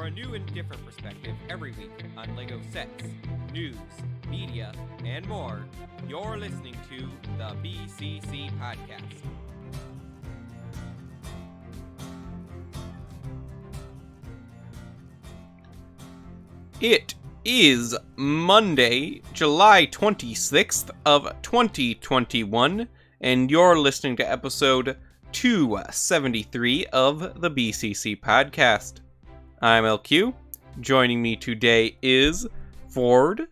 a new and different perspective every week on LEGO sets, news, media, and more. You're listening to the BCC Podcast. It is Monday, July 26th of 2021, and you're listening to episode 273 of the BCC Podcast. I'm LQ. Joining me today is Ford,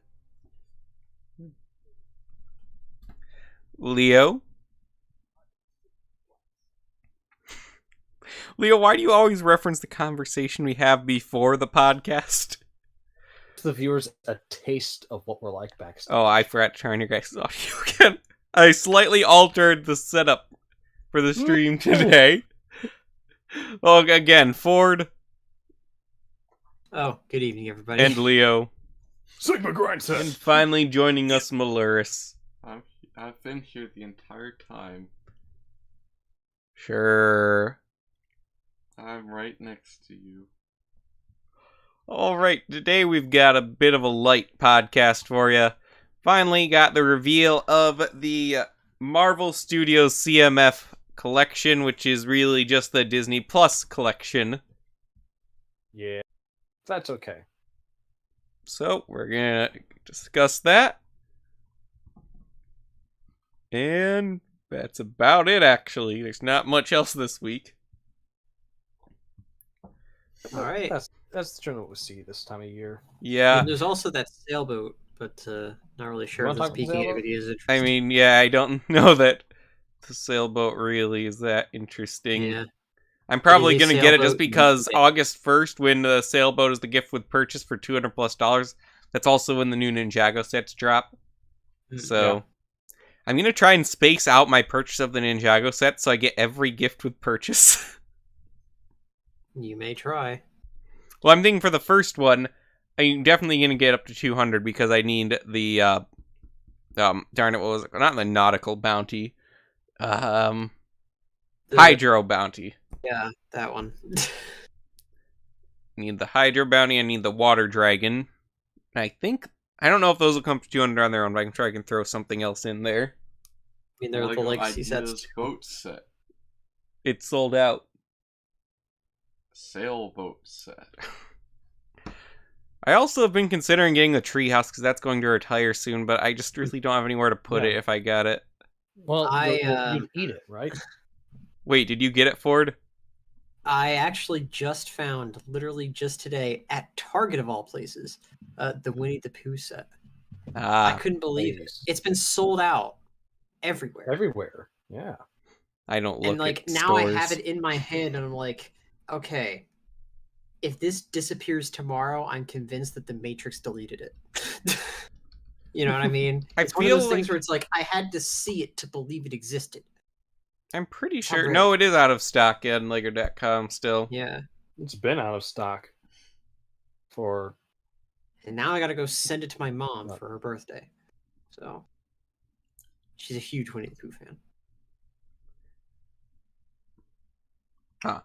Leo. Leo, why do you always reference the conversation we have before the podcast? The viewers a taste of what we're like backstage. Oh, I forgot to turn your guys' audio again. I slightly altered the setup for the stream today. Well, again, Ford. Oh, good evening, everybody. And Leo. Sigma Grindset. And finally joining us, Maluris. I've been here the entire time. Sure. I'm right next to you. Alright, today we've got a bit of a light podcast for you. Finally got the reveal of the Marvel Studios CMF collection, which is really just the Disney Plus collection. Yeah, that's okay. So, we're gonna discuss that. And that's about it, actually. There's not much else this week. Alright. That's generally what we see this time of year. Yeah. And there's also that sailboat, but not really sure if the speaking activity is interesting. I mean, yeah, I don't know that the sailboat really is that interesting. Yeah. I'm probably going to get it just Sailboat, because August 1st, when the sailboat is the gift with purchase for $200+, that's also when the new Ninjago sets drop. So, Yeah. I'm going to try and space out my purchase of the Ninjago set so I get every gift with purchase. You may try. Well, I'm thinking for the first one, I'm definitely going to get up to 200 because I need the, darn it, what was it? Not the nautical bounty. Hydro bounty. Yeah, that one. I need the Hydro bounty, I need the water dragon. I don't know if those will come to 200 on their own, but I'm sure I can throw something else in there. I mean, they're the Lego legacy Ideas sets. boat set. It's sold out. Sailboat set. I also have been considering getting the treehouse because that's going to retire soon, but I just really don't have anywhere to put it if I got it. Well, you eat it, right? Wait, did you get it, Ford? I actually just found, literally just today, at Target of all places, the Winnie the Pooh set. I couldn't believe it. It's been sold out everywhere. Everywhere, yeah. I don't look And like at now stores. I have it in my hand, and I'm like, okay, if this disappears tomorrow, I'm convinced that the Matrix deleted it. You know what I mean? It's one of those things where it's like I had to see it to believe it existed. I'm pretty sure. No, it is out of stock in Lego.com still. Yeah. It's been out of stock for... And now I gotta go send it to my mom for her birthday. So she's a huge Winnie the Pooh fan. Huh.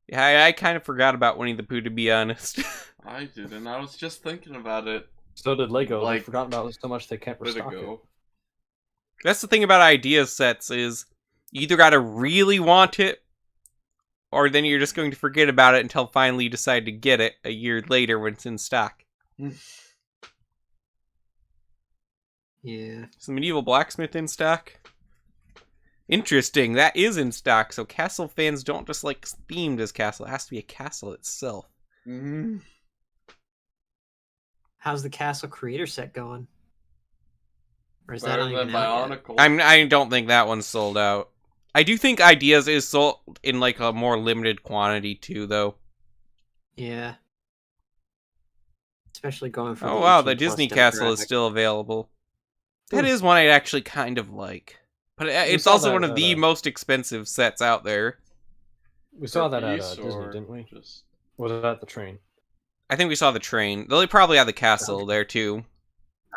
Yeah, I kind of forgot about Winnie the Pooh, to be honest. I didn't. I was just thinking about it. So did Lego. Like, They've forgotten about it so much they can't restock it. That's the thing about ideas sets is you either gotta really want it, or then you're just going to forget about it until finally you decide to get it a year later when it's in stock. Yeah. Is the Medieval Blacksmith in stock? Interesting, that is in stock, so Castle fans don't just like themed as Castle, it has to be a castle itself. Mm-hmm. How's the Castle Creator set going? Or is Better that not than even out yet? Bionicle. I don't think that one's sold out. I do think Ideas is sold in like a more limited quantity too, though. Yeah. Especially going for Oh wow, the 18 plus Disney Castle is demographic. still available. That is one I actually kind of like. But it's saw also that one of the at, most expensive sets out there. We saw that at Piece Disney, or didn't we? Just... Was it at the train? I think we saw the train. They'll probably have the castle there too.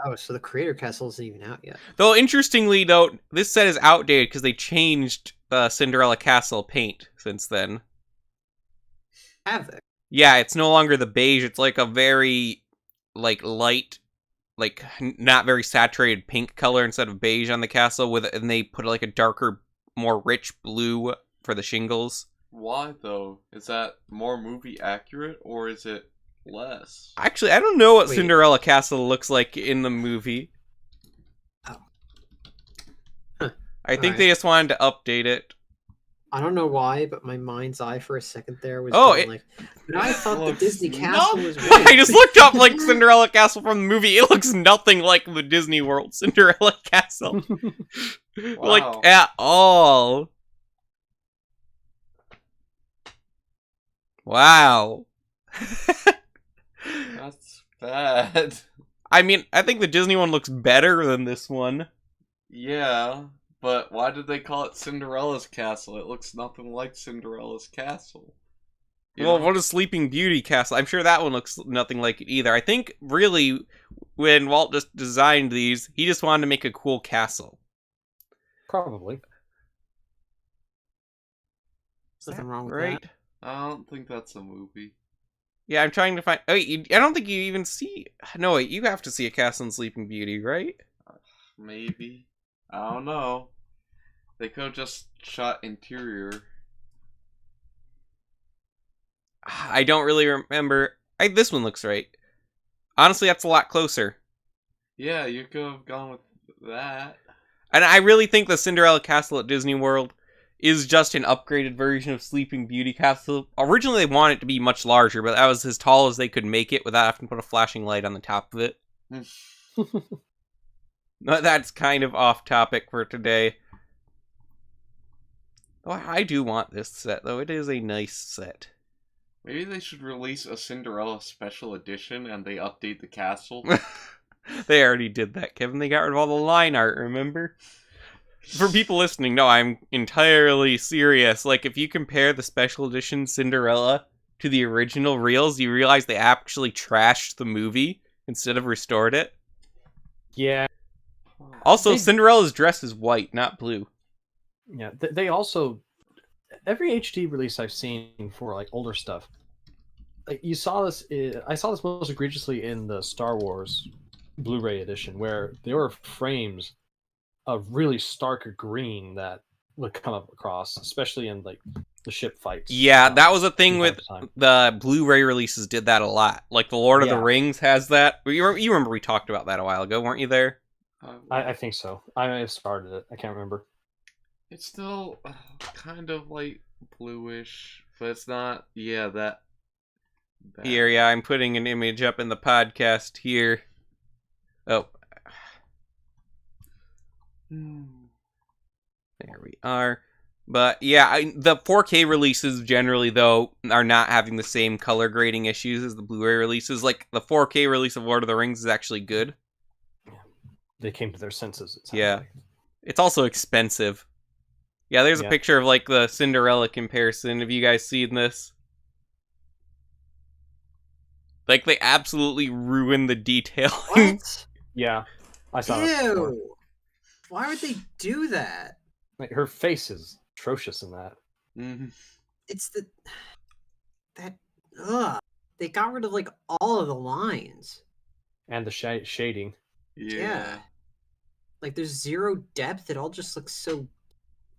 Oh, so the Creator Castle isn't even out yet. Though, interestingly, though, this set is outdated because they changed the Cinderella Castle paint since then. Have they? Yeah, it's no longer the beige. It's like a very, like, light, like, not very saturated pink color instead of beige on the castle, and they put, like, a darker, more rich blue for the shingles. Why, though? Is that more movie accurate, or is it less? Actually, I don't know what Wait. Cinderella Castle looks like in the movie. Oh. Huh. I think Alright. they just wanted to update it. I don't know why, but my mind's eye for a second there was Oh, going like, but I thought the looks Disney castle was nothing. white. I just looked up, like, Cinderella Castle from the movie. It looks nothing like the Disney World Cinderella Castle. Like, Wow. at all. Wow. That's bad. I mean, I think the Disney one looks better than this one. Yeah, but why did they call it Cinderella's Castle? It looks nothing like Cinderella's Castle. You Well, know? what is Sleeping Beauty Castle? I'm sure that one looks nothing like it either. I think, really, when Walt just designed these, he just wanted to make a cool castle. Probably. Nothing wrong with Right? that. I don't think that's a movie. Yeah, I'm trying to find... Oh, wait, I don't think you even see... No, wait, you have to see a castle in Sleeping Beauty, right? Maybe. I don't know. They could have just shot interior. I don't really remember. This one looks right. Honestly, that's a lot closer. Yeah, you could have gone with that. And I really think the Cinderella Castle at Disney World is just an upgraded version of Sleeping Beauty Castle. Originally, they wanted it to be much larger, but that was as tall as they could make it without having to put a flashing light on the top of it. But that's kind of off topic for today. Oh, I do want this set, though. It is a nice set. Maybe they should release a Cinderella special edition and they update the castle. They already did that, Kevin. They got rid of all the line art, remember? For people listening, no, I'm entirely serious. Like, if you compare the special edition Cinderella to the original reels, you realize they actually trashed the movie instead of restored it. Yeah. Also, They- Cinderella's dress is white, not blue. Yeah. They also every HD release I've seen for like older stuff. Like you saw this. I saw this most egregiously in the Star Wars Blu-ray edition, where there were frames of really stark green that would come up across, especially in like the ship fights. Yeah, that was a thing from with time to time. the Blu-ray releases did that a lot. Like, the Lord of the Yeah. Rings has that. You remember we talked about that a while ago, weren't you there? I think so. I may have started it. I can't remember. It's still kind of like bluish, but it's not. Yeah, that. Here, yeah, I'm putting an image up in the podcast here. Oh, there we are. But yeah, the 4K releases generally, though, are not having the same color grading issues as the Blu-ray releases. Like, the 4K release of Lord of the Rings is actually good. They came to their senses. It sounds Yeah. like. It's also expensive. Yeah, there's a Yeah. picture of, like, the Cinderella comparison. Have you guys seen this? Like, they absolutely ruin the detailing. What? Yeah. I saw that before. Ew. Why would they do that? Like, her face is atrocious in that. Mhm. It's that. Ugh. They got rid of like all of the lines. And the shading. Yeah. Like there's zero depth. It all just looks so.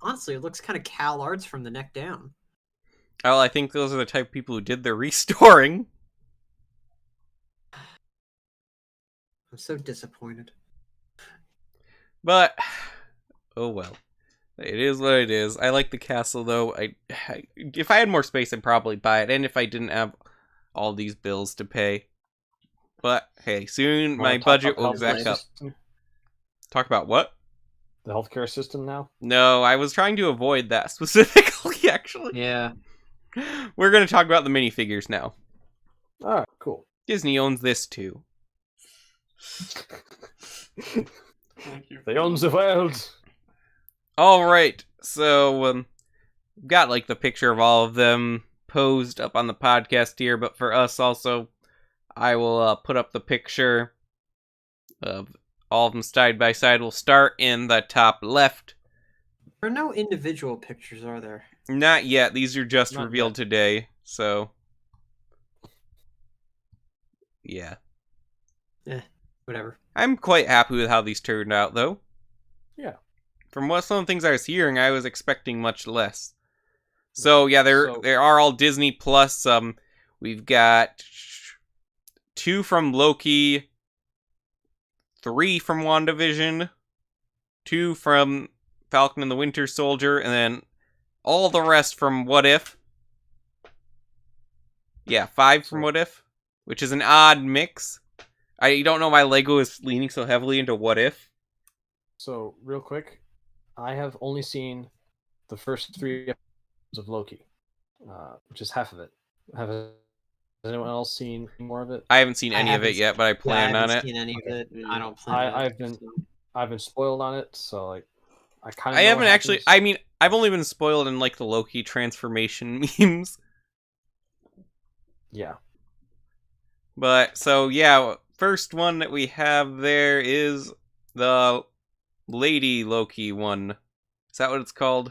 Honestly, it looks kind of Cal Arts from the neck down. Well, I think those are the type of people who did their restoring. I'm so disappointed. But, oh well. It is what it is. I like the castle, though. If I had more space, I'd probably buy it. And if I didn't have all these bills to pay. But, hey, soon my Wanna talk budget about will the back healthcare up. system? Talk about what? The healthcare system now? No, I was trying to avoid that specifically, actually. Yeah. We're going to talk about the minifigures now. Alright, cool. Disney owns this, too. Thank you. They own the world. Alright, so, got, like, the picture of all of them posed up on the podcast here, but for us also, I will put up the picture of all of them side by side. We'll start in the top left. There are no individual pictures, are there? Not yet. These are just Not revealed today, so yeah. Whatever. I'm quite happy with how these turned out, though. Yeah. From some of the things I was hearing, I was expecting much less. So yeah, they are all Disney Plus. We've got 2 from Loki, 3 from WandaVision, 2 from Falcon and the Winter Soldier, and then all the rest from What If. Yeah, 5 from What If, which is an odd mix. I don't know why Lego is leaning so heavily into What If. So, real quick, I have only seen the first 3 episodes of Loki, which is half of it. Has anyone else seen more of it? I haven't seen any of it yet, but I plan on it. I haven't seen any of it. I don't plan on it. I've been spoiled on it, so like I kind of. I haven't actually. I mean, I've only been spoiled in like the Loki transformation memes. Yeah. But so yeah, first one that we have there is the Lady Loki one. Is that what it's called?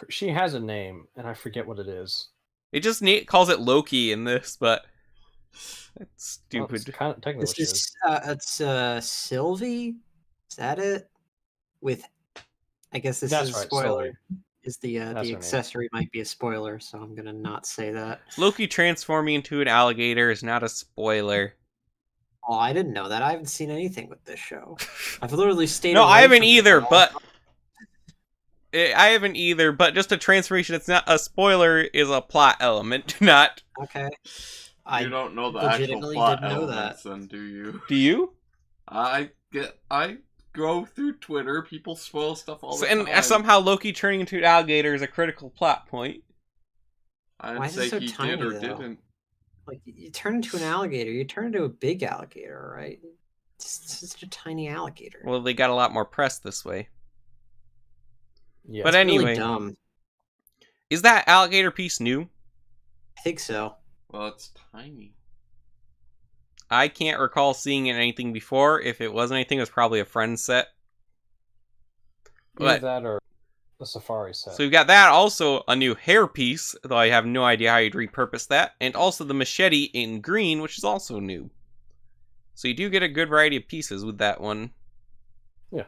She has a name, and I forget what it is. It just calls it Loki in this, but that's stupid. Well, it's kind of technically. It's Sylvie. Is that it? With, I guess this is a spoiler. Sylvie. Is the accessory might be a spoiler, so I'm gonna not say that. Loki transforming into an alligator is not a spoiler. Oh, I didn't know that. I haven't seen anything with this show. I've literally stayed. No, I haven't either. But I haven't either. But just a transformation. It's not a spoiler. Is a plot element, not. Okay. You don't know the actual plot elements, then, do you? Do you? I go through Twitter. People spoil stuff all the time. And somehow Loki turning into an alligator is a critical plot point. I didn't say he did or didn't. Like, you turn into an alligator, you turn into a big alligator, right? It's just a tiny alligator. Well, they got a lot more press this way. Yeah, but anyway, really dumb. Is that alligator piece new? I think so. Well, it's tiny. I can't recall seeing anything before. If it was anything, it was probably a friend set. Either that or a safari set. So we've got that, also a new hair piece, though I have no idea how you'd repurpose that, and also the machete in green, which is also new. So you do get a good variety of pieces with that one. Yeah.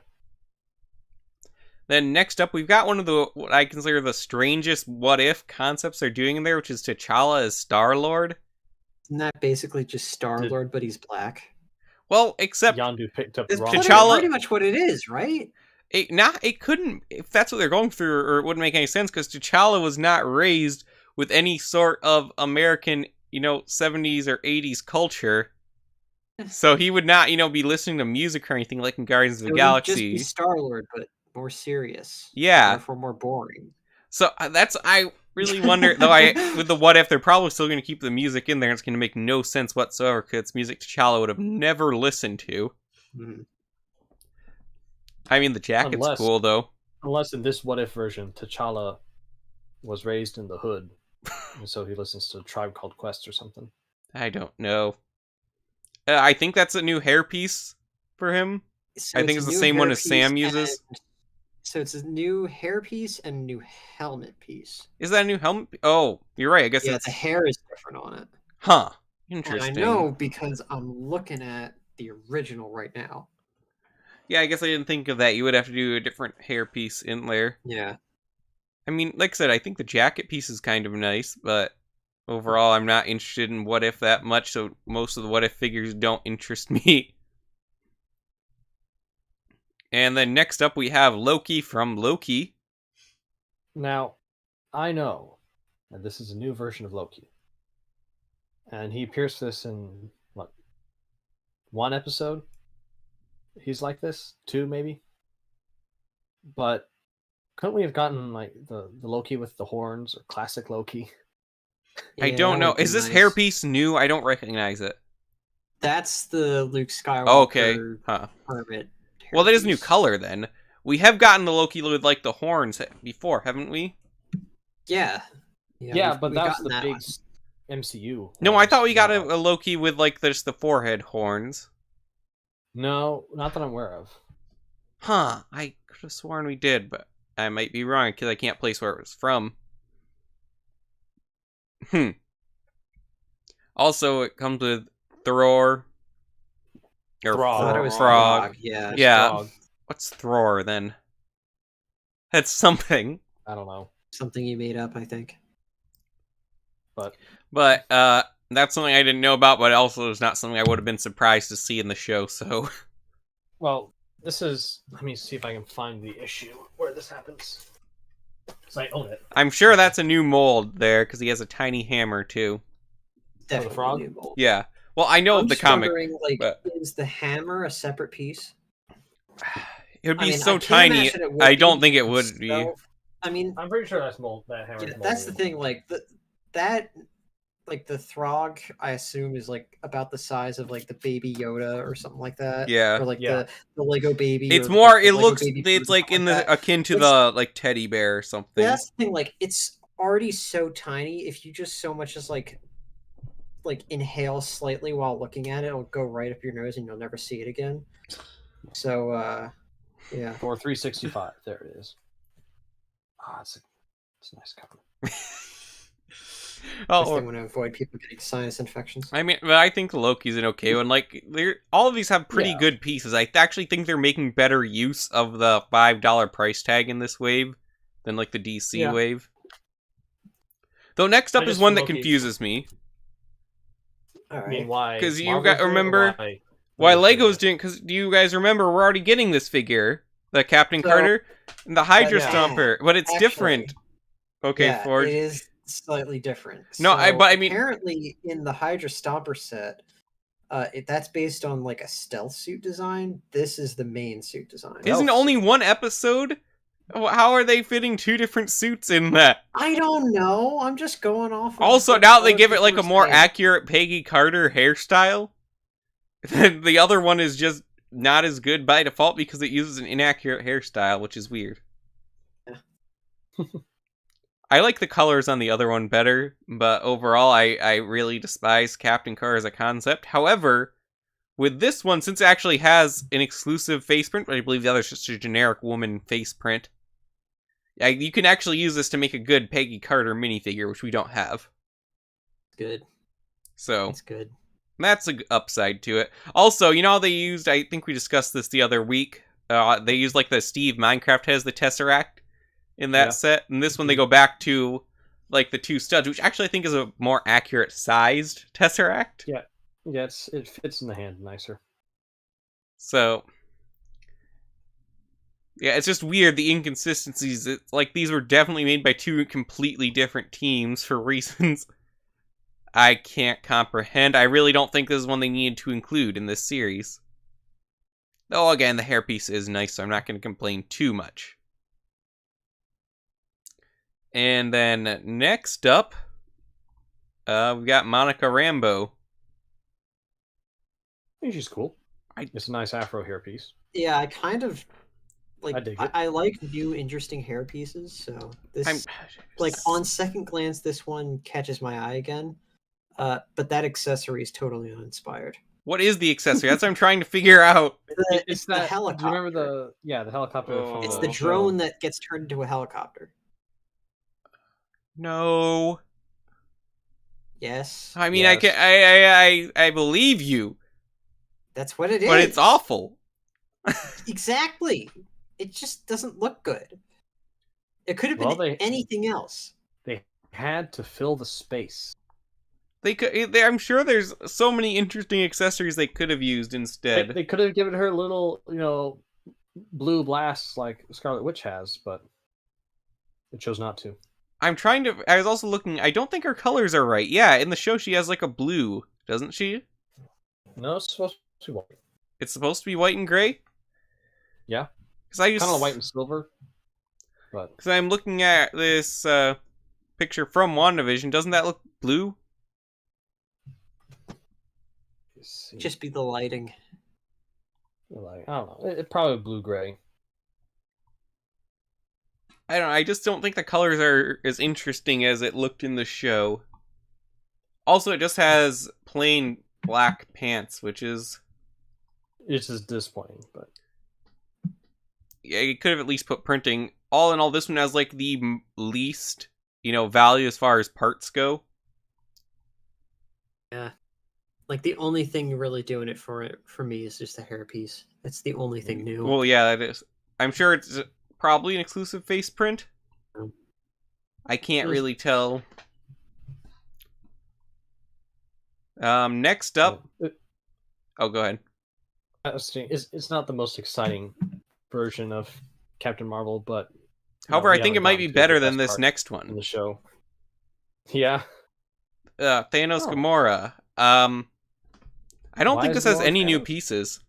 Then next up, we've got one of the what I consider the strangest what-if concepts they're doing in there, which is T'Challa as Star-Lord. Isn't that basically just Star-Lord, but he's black? Well, except Yondu picked up T'Challa. Pretty much what it is, right? It couldn't, if that's what they're going through, or it wouldn't make any sense, because T'Challa was not raised with any sort of American, 70s or 80s culture. So he would not, be listening to music or anything like in Guardians of the Galaxy. Just be Star-Lord, but more serious. Yeah. Therefore more boring. So I really wonder, though, with the what if, they're probably still going to keep the music in there. It's going to make no sense whatsoever, because it's music T'Challa would have never listened to. Mm-hmm. I mean, the jacket's cool, though. Unless in this what if version, T'Challa was raised in the hood, and so he listens to a Tribe Called Quest or something. I don't know. I think that's a new hairpiece for him. So I think it's the same one as Sam uses. So it's a new hairpiece and a new helmet piece. Is that a new helmet? Oh, you're right. I guess the hair is different on it. Huh. Interesting. And I know because I'm looking at the original right now. Yeah, I guess I didn't think of that. You would have to do a different hairpiece in there. Yeah. I mean, like I said, I think the jacket piece is kind of nice, but overall, I'm not interested in what if that much, so most of the what if figures don't interest me. And then next up, we have Loki from Loki. Now, I know that this is a new version of Loki. And he appears for this in, what, 1 episode? He's like this? 2, maybe? But couldn't we have gotten, like, the Loki with the horns, or classic Loki? I don't know. Is this hairpiece new? I don't recognize it. That's the Luke Skywalker. Oh, okay. Huh. Hermit. Well, that is new color, then. We have gotten the Loki with, like, the horns before, haven't we? Yeah. Yeah, but that was the big MCU. No, I thought we got a Loki with, like, just the forehead horns. No, not that I'm aware of. Huh. I could have sworn we did, but I might be wrong, because I can't place where it was from. Also, it comes with Thor. Or Throg. I thought it was Frog. Frog. Yeah. Yeah. Frog. What's Thor then? That's something. I don't know. Something you made up, I think. But that's something I didn't know about, but also is not something I would have been surprised to see in the show, so. well, this is. Let me see if I can find the issue where this happens. Because I own it. I'm sure that's a new mold there, because he has a tiny hammer, too. Definitely frog? new mold. Yeah. Well, I know I'm of the just comic. wondering, like, but is the hammer a separate piece? it would be I mean, so I can't tiny, imagine it would I don't be, think it but would be. still- I mean, I'm pretty sure that's mold. That hammer. yeah, that's the thing. Like that, like the Throg, I assume is like about the size of like the baby Yoda or something like that. Yeah. Or like Yeah. the Lego baby. It's or, more, like, the it Lego looks, Baby it's Boo, like something in like the, that. akin to It's- the, like, teddy bear or something. That's the thing. Like it's already so tiny. If you just so much as like inhale slightly while looking at it, it'll go right up your nose and you'll never see it again. So yeah. For 365. There it is. Ah, it's a nice cover. Just Oh, they want to avoid people getting sinus infections. I mean, but I think Loki's an okay one. Like, all of these have pretty Yeah. good pieces. I actually think they're making better use of the $5 price tag in this wave than, like, the DC Yeah. wave. Though next up I is just one that Loki- confuses me. All I right. mean, why? 'Cause you Marvel's got- doing it, or remember why Why Lego's Lego's doing, because do you guys remember we're already getting this figure, the Captain So- Carter, and the Hydra Yeah. Stomper, but it's Actually, different. Okay, yeah, Forge. it is slightly different. No, but I mean- apparently in the Hydra Stomper set, that's based on like a stealth suit design. This is the main suit design. Isn't Elf only suit. one episode? How are they fitting two different suits in that? I don't know. I'm just going off. Of Also, what now they other give it people like a are more saying. accurate Peggy Carter hairstyle. The other one is just not as good by default because it uses an inaccurate hairstyle, which is weird. Yeah. I like the colors on the other one better, but overall I really despise Captain Carter as a concept. However, with this one, since it actually has an exclusive face print, but I believe the other is just a generic woman face print, you can actually use this to make a good Peggy Carter minifigure, which we don't have. Good. So It's good. that's a upside to it. Also, you know how they used, I think we discussed this the other week, they used like the Steve Minecraft has the Tesseract in that Yeah. set, and this one they go back to like the two studs, which actually I think is a more accurate sized Tesseract. Yeah, it fits in the hand nicer. So, yeah, it's just weird, the inconsistencies. It's like these were definitely made by two completely different teams for reasons I can't comprehend. I really don't think this is one they needed to include in this series. Though, again, the hairpiece is nice, so I'm not going to complain too much. And then, next up, we've got Monica Rambo. I think she's cool. It's a nice afro hairpiece. Yeah, I kind of like. I dig it. I like new, interesting hair pieces. So this, like on second glance, this one catches my eye again. But that accessory is totally uninspired. What is the accessory? That's what I'm trying to figure out. It's the helicopter. Do you remember the helicopter? Oh. From It's the show? drone that gets turned into a helicopter. No. Yes, I mean, Yes. I believe you, that's what it is. but it's awful. Exactly. It just doesn't look good. It could have been Well, anything else. They had to fill the space. They could. I'm sure there's so many interesting accessories they could have used instead. They could have given her little, blue blasts like Scarlet Witch has, but it chose not to. I'm trying to. I was also looking. I don't think her colors are right. Yeah, in the show she has like a blue, doesn't she? No, it's supposed to be white. It's supposed to be white and gray. Yeah, Because I kind of white and silver. But Because I'm looking at this picture from WandaVision. Doesn't that look blue? Just be the lighting. like, I don't know. It probably blue gray. I don't know. I just don't think the colors are as interesting as it looked in the show. Also, it just has plain black pants, which is... It's just disappointing, but Yeah, you could have at least put printing. All in all, this one has, like, the least, value as far as parts go. Like Like the only thing really doing it for me is just the hairpiece. That's the only thing new. Well, yeah, that is. I'm sure it's probably an exclusive face print. I can't really tell. Next up. Oh, go ahead. It's not the most exciting version of Captain Marvel, but however, I think it might be better than this next one in the show. Yeah. Thanos Gamora. I don't think this has any new pieces.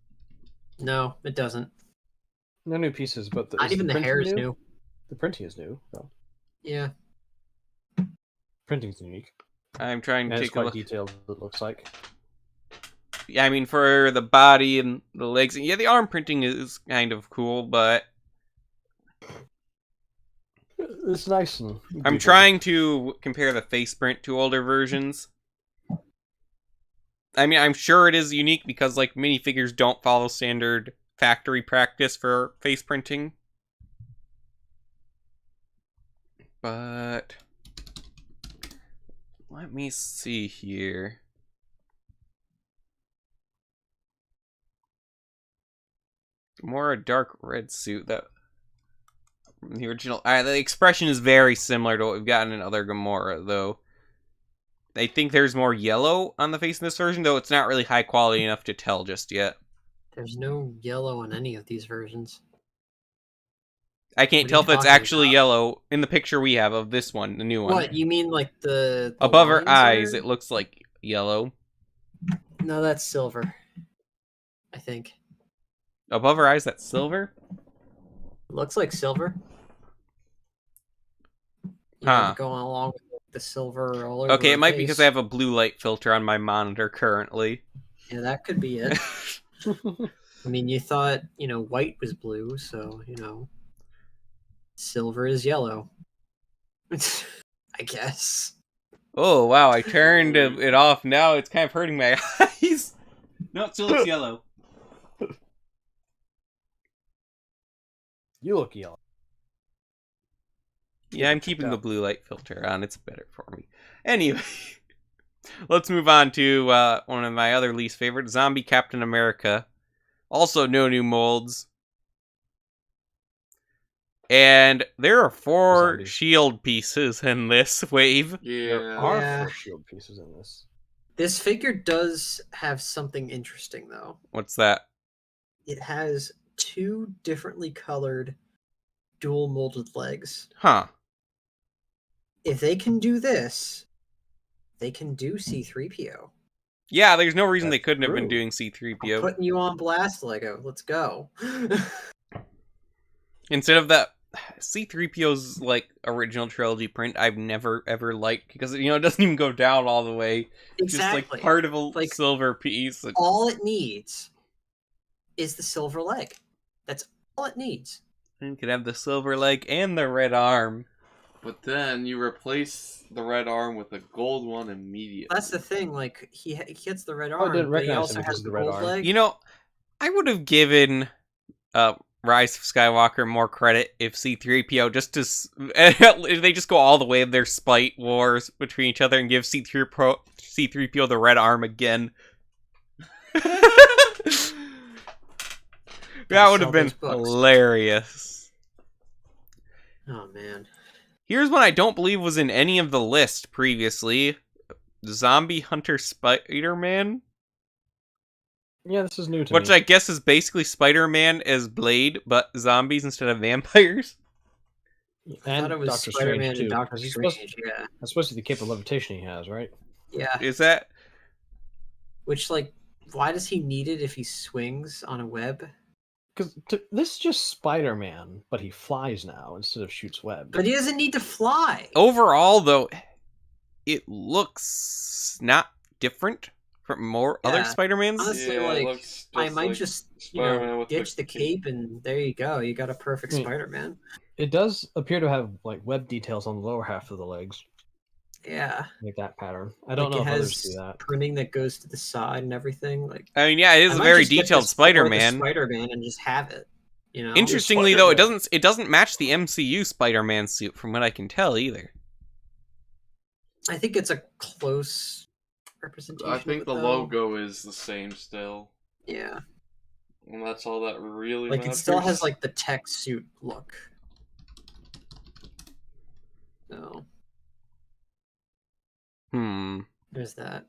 No, it doesn't. No new pieces, but not even the hair is new. The printing is new, though. Yeah. Printing's unique. I'm trying to take a look. Detailed, it looks like. Yeah, I mean, for the body and the legs, yeah, the arm printing is kind of cool, but it's nice. And I'm trying to compare the face print to older versions. I mean, I'm sure it is unique because, like, minifigures don't follow standard factory practice for face printing. But let me see here. More a dark red suit that from the original. The expression is very similar to what we've gotten in other Gamora, though. I think there's more yellow on the face in this version, though it's not really high quality enough to tell just yet. There's no yellow on any of these versions. I can't tell if it's actually yellow in the picture we have of this one, the new one. What, you mean like the above her eyes, it looks like yellow. No, that's silver. I think. Above her eyes, that's silver? Looks like silver. Huh. Going along with the silver all over. Okay, it might be because I have a blue light filter on my monitor currently. Yeah, that could be it. I mean, you thought, white was blue, so, silver is yellow. I guess. Oh, wow, I turned it off. Now it's kind of hurting my eyes. No, it still looks yellow. You look yellow. Yeah, I'm keeping the blue light filter on. It's better for me. Anyway, let's move on to one of my other least favorite, Zombie Captain America. Also, no new molds. And there are 4 shield pieces in this wave. Yeah. There are 4 shield pieces in this. This figure does have something interesting, though. What's that? It has 2 differently colored dual molded legs. Huh. If they can do this, they can do C-3PO. Yeah, there's no reason they couldn't have been doing C-3PO. I'm putting you on blast, Lego. Let's go. Instead of that, C-3PO's like original trilogy print, I've never ever liked because it doesn't even go down all the way. It's just like part of a silver piece. All it needs is the silver leg. That's all it needs. And you could have the silver leg and the red arm. But then you replace the red arm with a gold one immediately. That's the thing. Like he gets the red arm, but he also has the gold leg. I would have given Rise of Skywalker more credit if C-3PO if they just go all the way of their spite wars between each other and give C-3PO the red arm again. That would have been hilarious. Oh man. Here's one I don't believe was in any of the list previously. Zombie Hunter Spider-Man. Yeah, this is new to me. Which I guess is basically Spider-Man as Blade, but zombies instead of vampires. I thought it was Doctor Spider-Man Strange, and too. Doctor Strange, yeah. That's supposed to be the capable levitation he has, right? Yeah. Is that? Which, why does he need it if he swings on a web? Because this is just Spider-Man, but he flies now instead of shoots web. But he doesn't need to fly. Overall, though, it looks not different from other Spider-Mans. Honestly, I might just ditch the cape and there you go. You got a perfect Spider-Man. It does appear to have web details on the lower half of the legs. Yeah. Like that pattern. I don't know if others do that. Printing that goes to the side and everything. I mean, yeah, it is a very detailed Spider-Man. Spider-Man and just have it. Interestingly, though, it doesn't match the MCU Spider-Man suit from what I can tell either. I think it's a close representation. I think of it, the though. logo is the same still. Yeah. And that's all that really Like, matters. it still has, like, the tech suit look. So. There's that.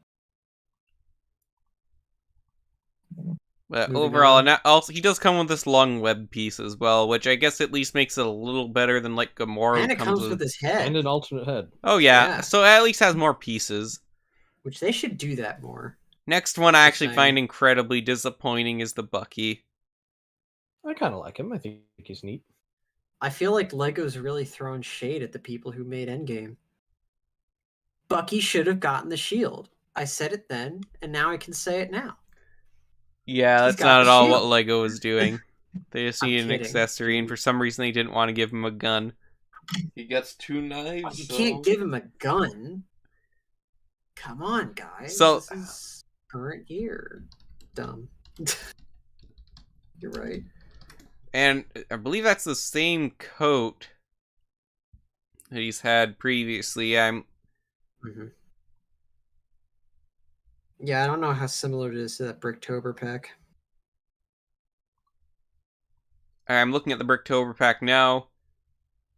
But Moving overall, on. and also he does come with this long web piece as well, which I guess at least makes it a little better than like Gamora. And it comes with his head. And an alternate head. Oh yeah, Yeah. so it at least has more pieces. Which they should do that more. Next one I Just actually saying. find incredibly disappointing is the Bucky. I kind of like him. I think he's neat. I feel like Lego's really throwing shade at the people who made Endgame. Bucky should have gotten the shield. I said it then, and now I can say it now. Yeah, He's that's got not the at all what shield. Lego was doing. They just I'm needed an kidding. accessory, and for some reason they didn't want to give him a gun. He gets 2 knives. You so... can't give him a gun. Come on, guys. So- This is current year. Dumb. You're right. And I believe that's the same coat that he's had previously. Mm-hmm. Yeah, I don't know how similar it is to that Bricktober pack. I'm looking at the Bricktober pack now.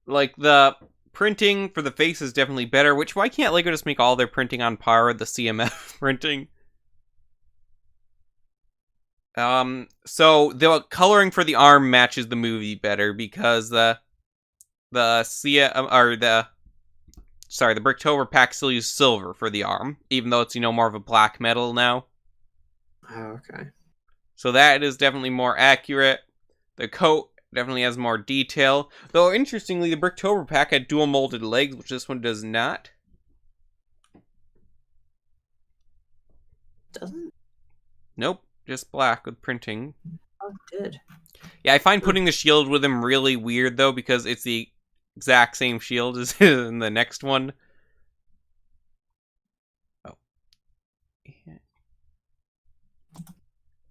Like, the printing for the face is definitely better, which why can't Lego just make all their printing on par with the CMF printing? So the coloring for the arm matches the movie better because the Bricktober pack still uses silver for the arm, even though it's, more of a black metal now. Oh, okay. So that is definitely more accurate. The coat definitely has more detail. Though, interestingly, the Bricktober pack had dual molded legs, which this one does not. Doesn't? Nope, just black with printing. Oh, it did. Yeah, I find putting the shield with him really weird, though, because it's the exact same shield as in the next one. Oh.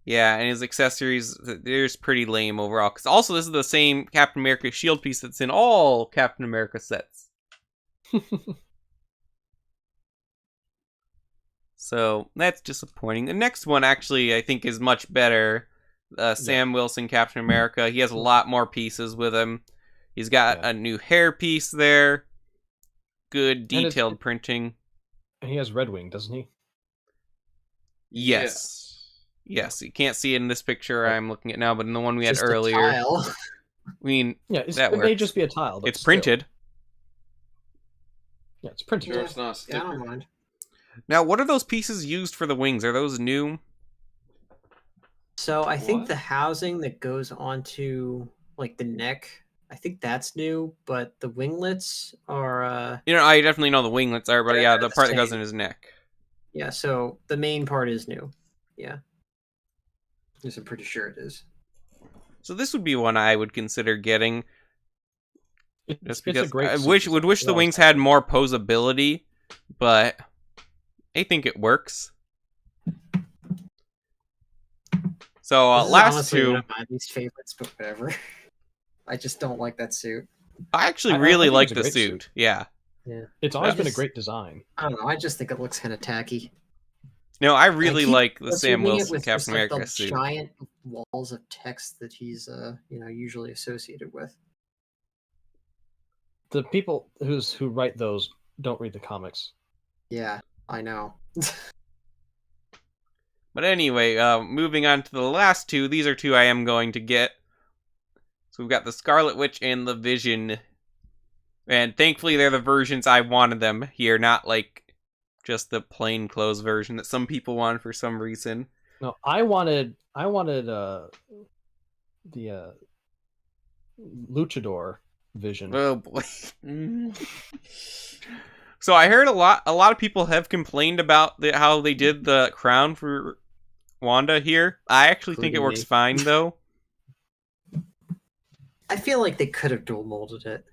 Yeah, and his accessories, they're just pretty lame overall. Because also, this is the same Captain America shield piece that's in all Captain America sets. So, that's disappointing. The next one, actually, I think is much better. Sam Wilson, Captain America. He has a lot more pieces with him. He's got a new hair piece there. Good detailed printing. And he has Red Wing, doesn't he? Yes. Yes, you can't see it in this picture I'm looking at now, but in the one we had Just a earlier. tile. I mean, Yeah, that it works. may just be a tile. But It's still. printed. Yeah, it's printed. Sure, it's not a Yeah, I sticker. don't mind. Now, what are those pieces used for the wings? Are those new? So I think What? the housing that goes onto like the neck, I think that's new, but the winglets are I definitely know the winglets are, but They're yeah, the the part that goes same. in his neck. yeah, so the main part is new. Yeah. Yes, I'm pretty sure it is. So this would be one I would consider getting. Just It's because a great I suit would design. wish the It wings always had more posability, but I think it works. So This is last honestly two, one of my least favorites, but whatever. I just don't like that suit. I actually I really think like it's a the great suit. suit. Yeah. Yeah. It's always I been a just- great design. I don't know. I just think it looks kind of tacky. No, I really keep like the Sam assuming it Wilson with Captain just, like, America the suit. giant walls of text that he's usually associated with. The people who write those don't read the comics. Yeah, I know. But anyway, moving on to the last two. These are two I am going to get. So we've got the Scarlet Witch and the Vision. And thankfully they're the versions I wanted them here, not like just the plain clothes version that some people want for some reason. No, I wanted the Luchador Vision. Oh boy. So I heard a lot of people have complained about how they did the crown for Wanda here. I actually think it Including works me. fine though. I feel like they could have dual molded it.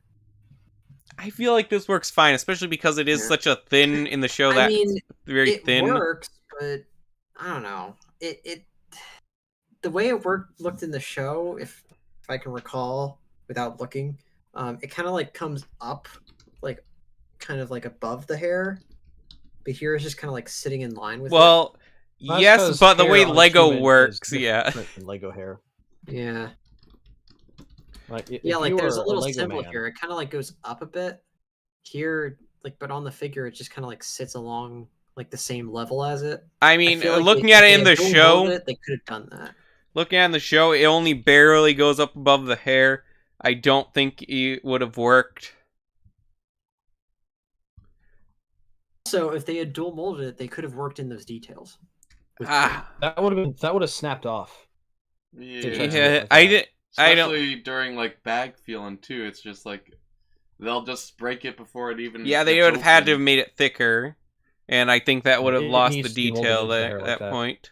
I feel like this works fine, especially because it is Yeah. such a thin in the show I that mean, very it thin. works, but I don't know. It the way it looked in the show, if I can recall without looking, it kind of like comes up, like kind of like above the hair, but here it's just kind of like sitting in line with Well, That's yes, 'cause but the hair way on a Lego human is works, different yeah. than Lego hair. it. Yeah. Like, if Yeah, like you there's a were little Lego symbol man, here. It kind of like goes up a bit. Here, like, but on the figure, it just kind of like sits along like the same level as it. I I mean, feel like looking if at it they in had the dual show, molded it, they could have done that. looking at the show, it only barely goes up above the hair. I don't think it would have worked. So if they had dual molded it, they could have worked in those details. Ah, that would have snapped off. Yeah, They tried to do it yeah, like I that. did. I don't. especially during like bag feeling too. It's just like they'll just break it before it even. Yeah, they gets would have had to have open. made it thicker, and I think that would have It lost the needs to be molded detail into the there hair at like that that. point.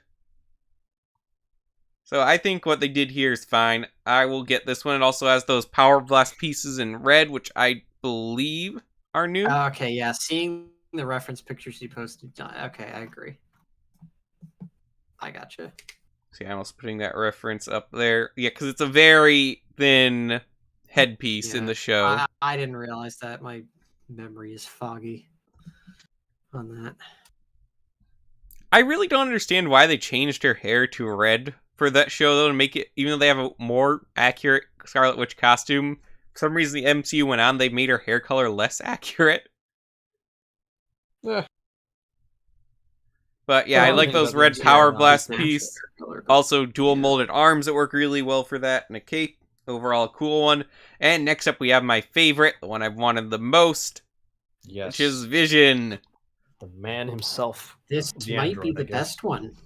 So I think what they did here is fine. I will get this one. It also has those Power Blast pieces in red, which I believe are new. Okay, yeah. Seeing the reference pictures you posted. Okay, I agree. I gotcha. See, I'm also putting that reference up there. Yeah, because it's a very thin headpiece in Yeah, the show. I didn't realize that. My memory is foggy on that. I really don't understand why they changed her hair to red for that show, though, to make it, even though they have a more accurate Scarlet Witch costume, for some reason the MCU went on, they made her hair color less accurate. Yeah. But yeah, I Well, like think those about the red MCU Power now, Blast it's piece. Color, Also, dual yeah. molded arms that work really well for that, and a cape. Overall, a cool one. And next up, we have my favorite, the one I've wanted the most, Yes. which is Vision. The man himself. This The might be android, I the guess. best one.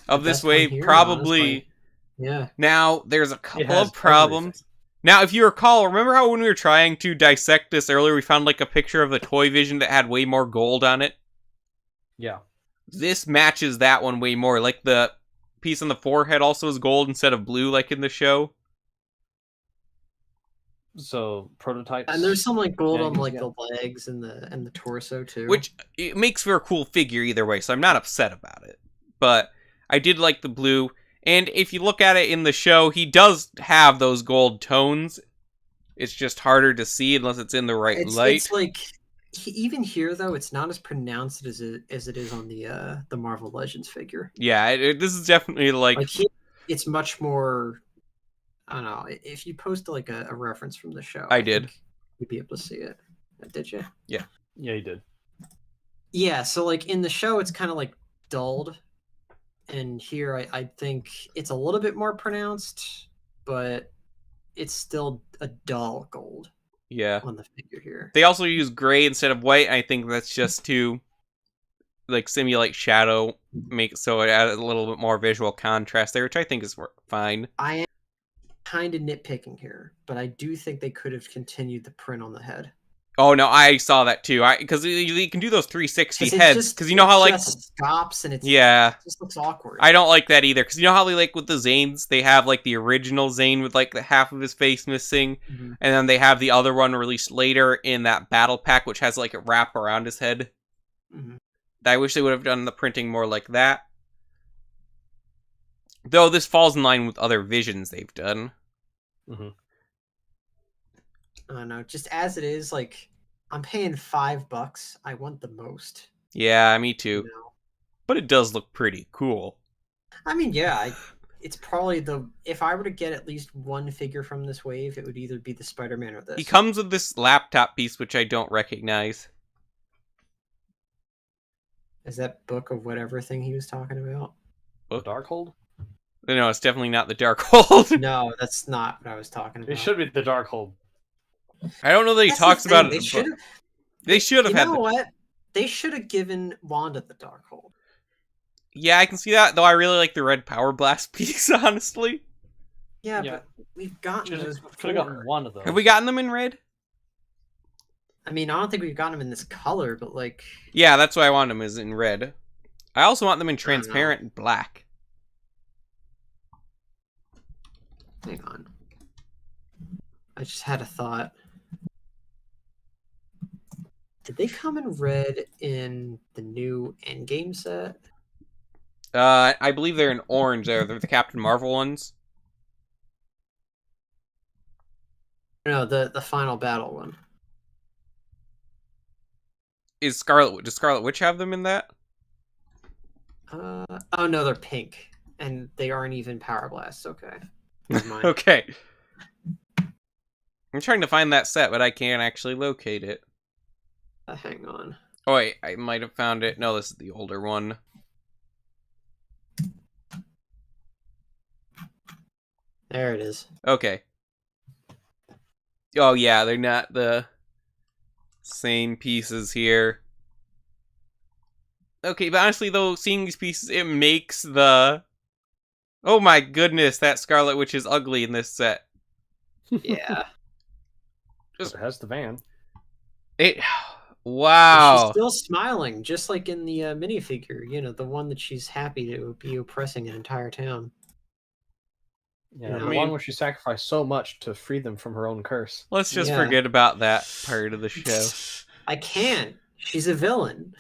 Of The this best one wave, here, probably. honestly. Yeah. Now, there's a couple has of problems. everything. Now, if you recall, remember how when we were trying to dissect this earlier, we found like a picture of the toy Vision that had way more gold on it? Yeah. This matches that one way more. Like the piece on the forehead also is gold instead of blue, like in the show. So prototypes. And there's some like gold Yeah, on like yeah. the legs and the torso too. Which it makes for a cool figure either way, so I'm not upset about it. But I did like the blue. And if you look at it in the show, he does have those gold tones. It's just harder to see unless it's in the right light. It's like even here though, it's not as pronounced as it is on the Marvel Legends figure. Yeah, this is definitely like Like it's much more. I don't know. If you post like a reference from the show, I did. think you'd be able to see it. Did you? Yeah, you did. Yeah. So like in the show, it's kind of like dulled, and here I think it's a little bit more pronounced, but it's still a dull gold yeah. on the figure here. They also use gray instead of white. I think that's just to like simulate shadow, make so it adds a little bit more visual contrast there, which I think is fine. I am kind of nitpicking here, but I do think they could have continued the print on the head. Oh no, I saw that too. Because you can do those 360 'Cause heads. Because you know how it like just stops and it just looks awkward. I don't like that either. Because you know how like with the Zanes, they have like the original Zane with like the half of his face missing, Mhm. and then they have the other one released later in that battle pack, which has like a wrap around his head. Mhm. I wish they would have done the printing more like that. Though this falls in line with other Visions they've done. Mm-hmm. I don't know. Just as it is, like I'm paying $5. I want the most. Yeah, me You too. know? But it does look pretty cool. I mean, yeah. It's probably if I were to get at least one figure from this wave, it would either be the Spider-Man or this. He comes with this laptop piece, which I don't recognize. Is that book of whatever thing he was talking about? The Darkhold? No, it's definitely not the Darkhold. No, that's not what I was talking about. It should be the Darkhold. I don't know that he That's the talks about thing, it. In the book. They should have You had. know what? They should have given Wanda the Darkhold. Yeah, I can see that. Though I really like the red Power Blast piece. Honestly, Yeah, Yeah. but we've gotten those Could have gotten before. one of those. have we gotten them in red? I mean, I don't think we've gotten them in this color, but like, Yeah, that's why I want them is in red. I also want them in don't know. transparent black. hang on. I just had a thought. Did they come in red in the new Endgame set? I believe they're in orange. They're the Captain Marvel ones. No, the final battle one. Does Scarlet Witch have them in that? Oh no, they're pink, and they aren't even Power Blasts. Okay. Never mind. Okay. I'm trying to find that set, but I can't actually locate it. Hang on. Oh wait, I might have found it. No, this is the older one. There it is. Okay. Oh yeah, they're not the same pieces here. Okay, but honestly though, seeing these pieces, it makes the... Oh my goodness, that Scarlet Witch is ugly in this set. Yeah. It has the van. Wow. She's still smiling, just like in the minifigure. You know, the one that she's happy to be oppressing an entire town. Yeah, I the mean, one where she sacrificed so much to free them from her own curse. Let's just Yeah. forget about that part of the show. I can't. She's a villain.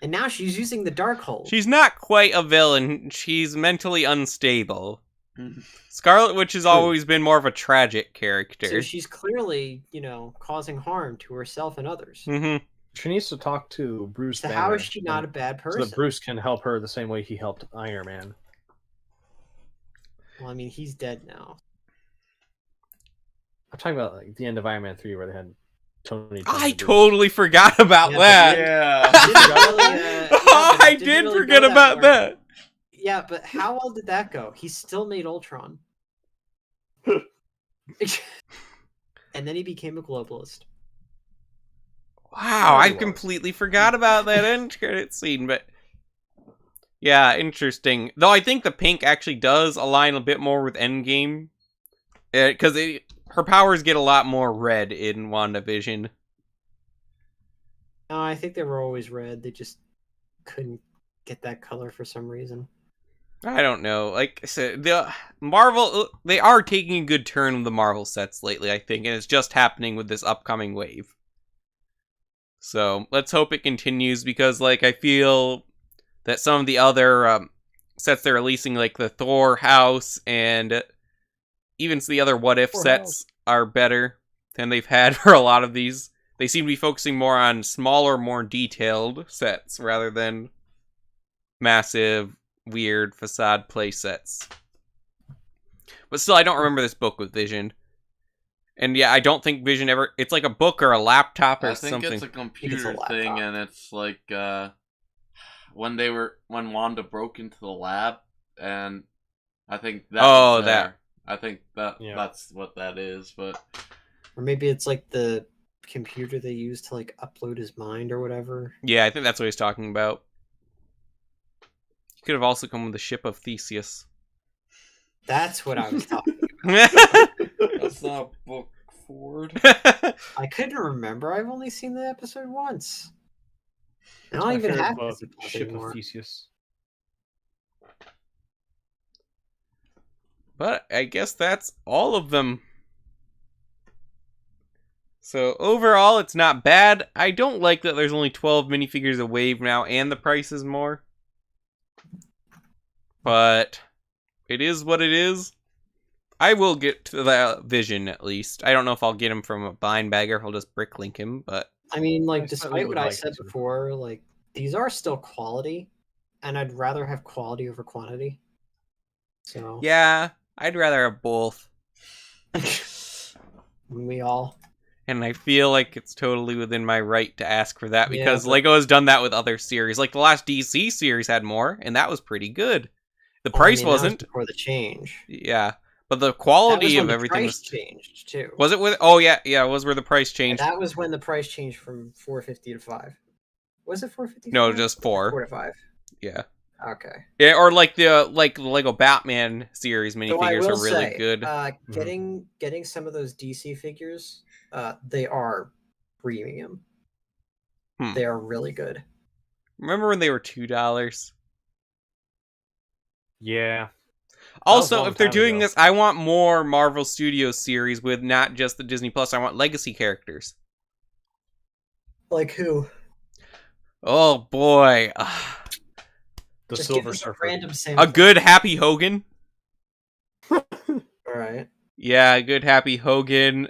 And now she's using the Darkhold. She's not quite a villain. She's mentally unstable. Scarlet Witch has always been more of a tragic character. So she's clearly, you know, causing harm to herself and others. Mm-hmm. She needs to talk to Bruce So Banner. how is she not a bad person? So that Bruce can help her the same way he helped Iron Man. Well, I mean, he's dead now. I'm talking about like the end of Iron Man 3 where they had Tony. I totally forgot about Yeah, that. Yeah. I did forget about that. Yeah, but how well did that go? He still made Ultron. And then he became a globalist. Wow, I completely forgot about that end credit scene, but yeah, interesting. Though I think the pink actually does align a bit more with Endgame, because her powers get a lot more red in WandaVision. No, I think they were always red. They just couldn't get that color for some reason. I don't know. Like I said, the Marvel, they are taking a good turn with the Marvel sets lately, I think, and it's just happening with this upcoming wave. So let's hope it continues, because like I feel that some of the other sets they're releasing, like the Thor house and even the other What If sets, are better than they've had for a lot of these. They seem to be focusing more on smaller, more detailed sets rather than massive, weird facade play sets. But still, I don't remember this book with Vision. And yeah, I don't think Vision ever... It's like a book or a laptop or something. I think it's a computer thing, and it's like when Wanda broke into the lab, and I think that. Oh, was there. that. I think that's what that is, but Or maybe it's like the computer they use to like upload his mind or whatever. Yeah, I think that's what he's talking about. He could have also come with the ship of Theseus. That's what I was talking about. that's not a book, Ford. I couldn't remember. I've only seen the episode once. I don't My even favorite have book, this book Ship anymore. of Theseus. But I guess that's all of them. So overall, it's not bad. I don't like that there's only 12 minifigures a wave now, and the price is more. But it is what it is. I will get to the Vision, at least. I don't know if I'll get him from a bind bag or if I'll just bricklink him, but... I mean, like, I certainly despite would what I like said to. before, like, these are still quality, and I'd rather have quality over quantity. So, Yeah, I'd rather have both. we all. And I feel like it's totally within my right to ask for that, Yeah, because but- LEGO has done that with other series. Like, the last DC series had more, and that was pretty good. The price I mean, that was wasn't. before the change. Yeah, but the That quality was when of the everything price was... changed too. Was it with... Oh, yeah, it was where the price And changed. that was when the price changed from 450 to 5. Was it 450? No, just 4. 4 to 5. Yeah. Okay. Yeah, or like the Lego Batman series So I minifigures will are really say, good. getting some of those DC figures, they are premium. They are really good. Remember when they were $2? Yeah. Also, long if they're time doing ago. this, I want more Marvel Studios series with not just the Disney Plus. I want legacy characters. Like who? Oh boy, The Just Silver give us a Surfer. random a sample. good Happy Hogan. All right. Yeah, a good Happy Hogan.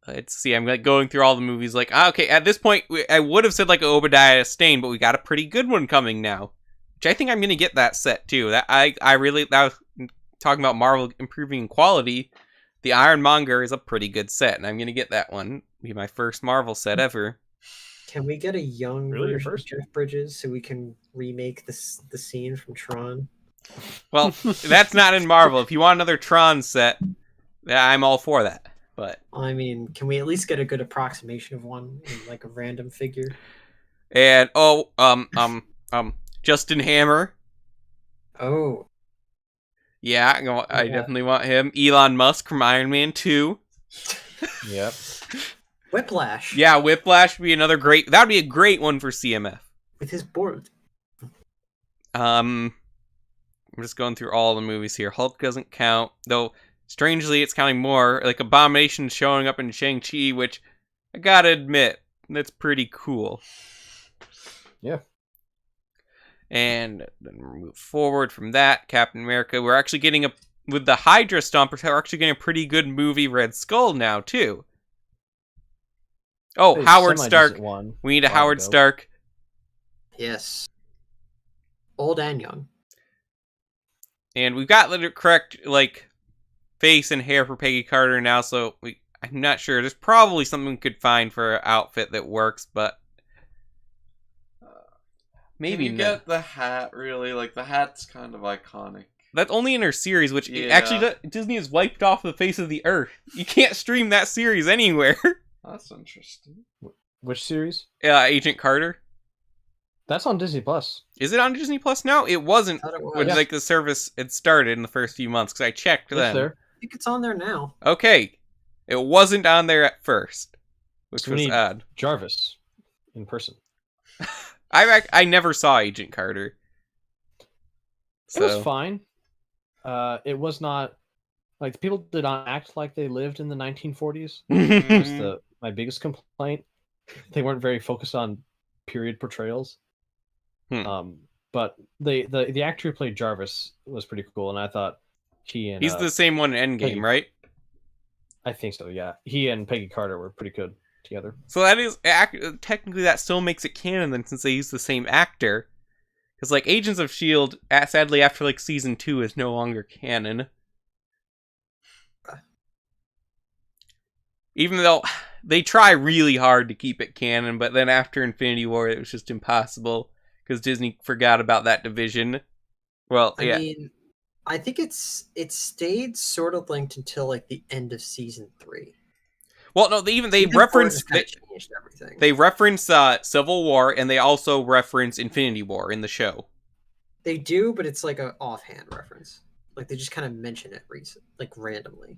let's see. I'm like going through all the movies. Like, okay, at this point, I would have said like Obadiah Stane, but we got a pretty good one coming now. Which I think I'm gonna get that set too. That was talking about Marvel improving in quality. The Ironmonger is a pretty good set, and I'm gonna get that one. It'll be my first Marvel set ever. Can we get a young Really, version of Jeff Bridges so we can remake the scene from Tron? Well, that's not in Marvel. If you want another Tron set, I'm all for that. But I mean, can we at least get a good approximation of one in like a random figure? And Justin Hammer. Oh, Yeah, I definitely want him. Elon Musk from Iron Man 2. Yep. Whiplash. Yeah, Whiplash would be another great... That would be a great one for CMF. With his board. I'm just going through all the movies here. Hulk doesn't count, though strangely it's counting more. Like Abomination showing up in Shang-Chi, which I gotta admit, that's pretty cool. Yeah. And then we move forward from that. Captain America. We're actually getting with the Hydra Stompers, we're actually getting a pretty good movie Red Skull now, too. Oh, Howard Stark. We need a Howard Stark. Yes. Old and young. And we've got the correct, like, face and hair for Peggy Carter now, so I'm not sure. There's probably something we could find for an outfit that works, but maybe Can you get the hat, really? Like, the hat's kind of iconic. That's only in her series, which actually Disney has wiped off the face of the earth. You can't stream that series anywhere. That's interesting. Which series? Agent Carter. That's on Disney Plus. Is it on Disney Plus now? It wasn't when like the service had started in the first few months, because I checked then. There. I think it's on there now. Okay. It wasn't on there at first, which was odd. Jarvis in person. I never saw Agent Carter. It was fine. It was not like people did not act like they lived in the 1940s. Was my biggest complaint. They weren't very focused on period portrayals. But the actor who played Jarvis was pretty cool, and I thought he's the same one in Endgame, right? I think so. Yeah, he and Peggy Carter were pretty good together. So that is technically that still makes it canon then, since they use the same actor. Because like Agents of S.H.I.E.L.D., sadly after like season 2 is no longer canon. Even though they try really hard to keep it canon, but then after Infinity War it was just impossible because Disney forgot about that division. Well, I mean, I think it stayed sort of linked until like the end of season 3. Well, no, they reference everything. They reference Civil War, and they also reference Infinity War in the show. They do, but it's like an offhand reference. Like they just kind of mention it randomly.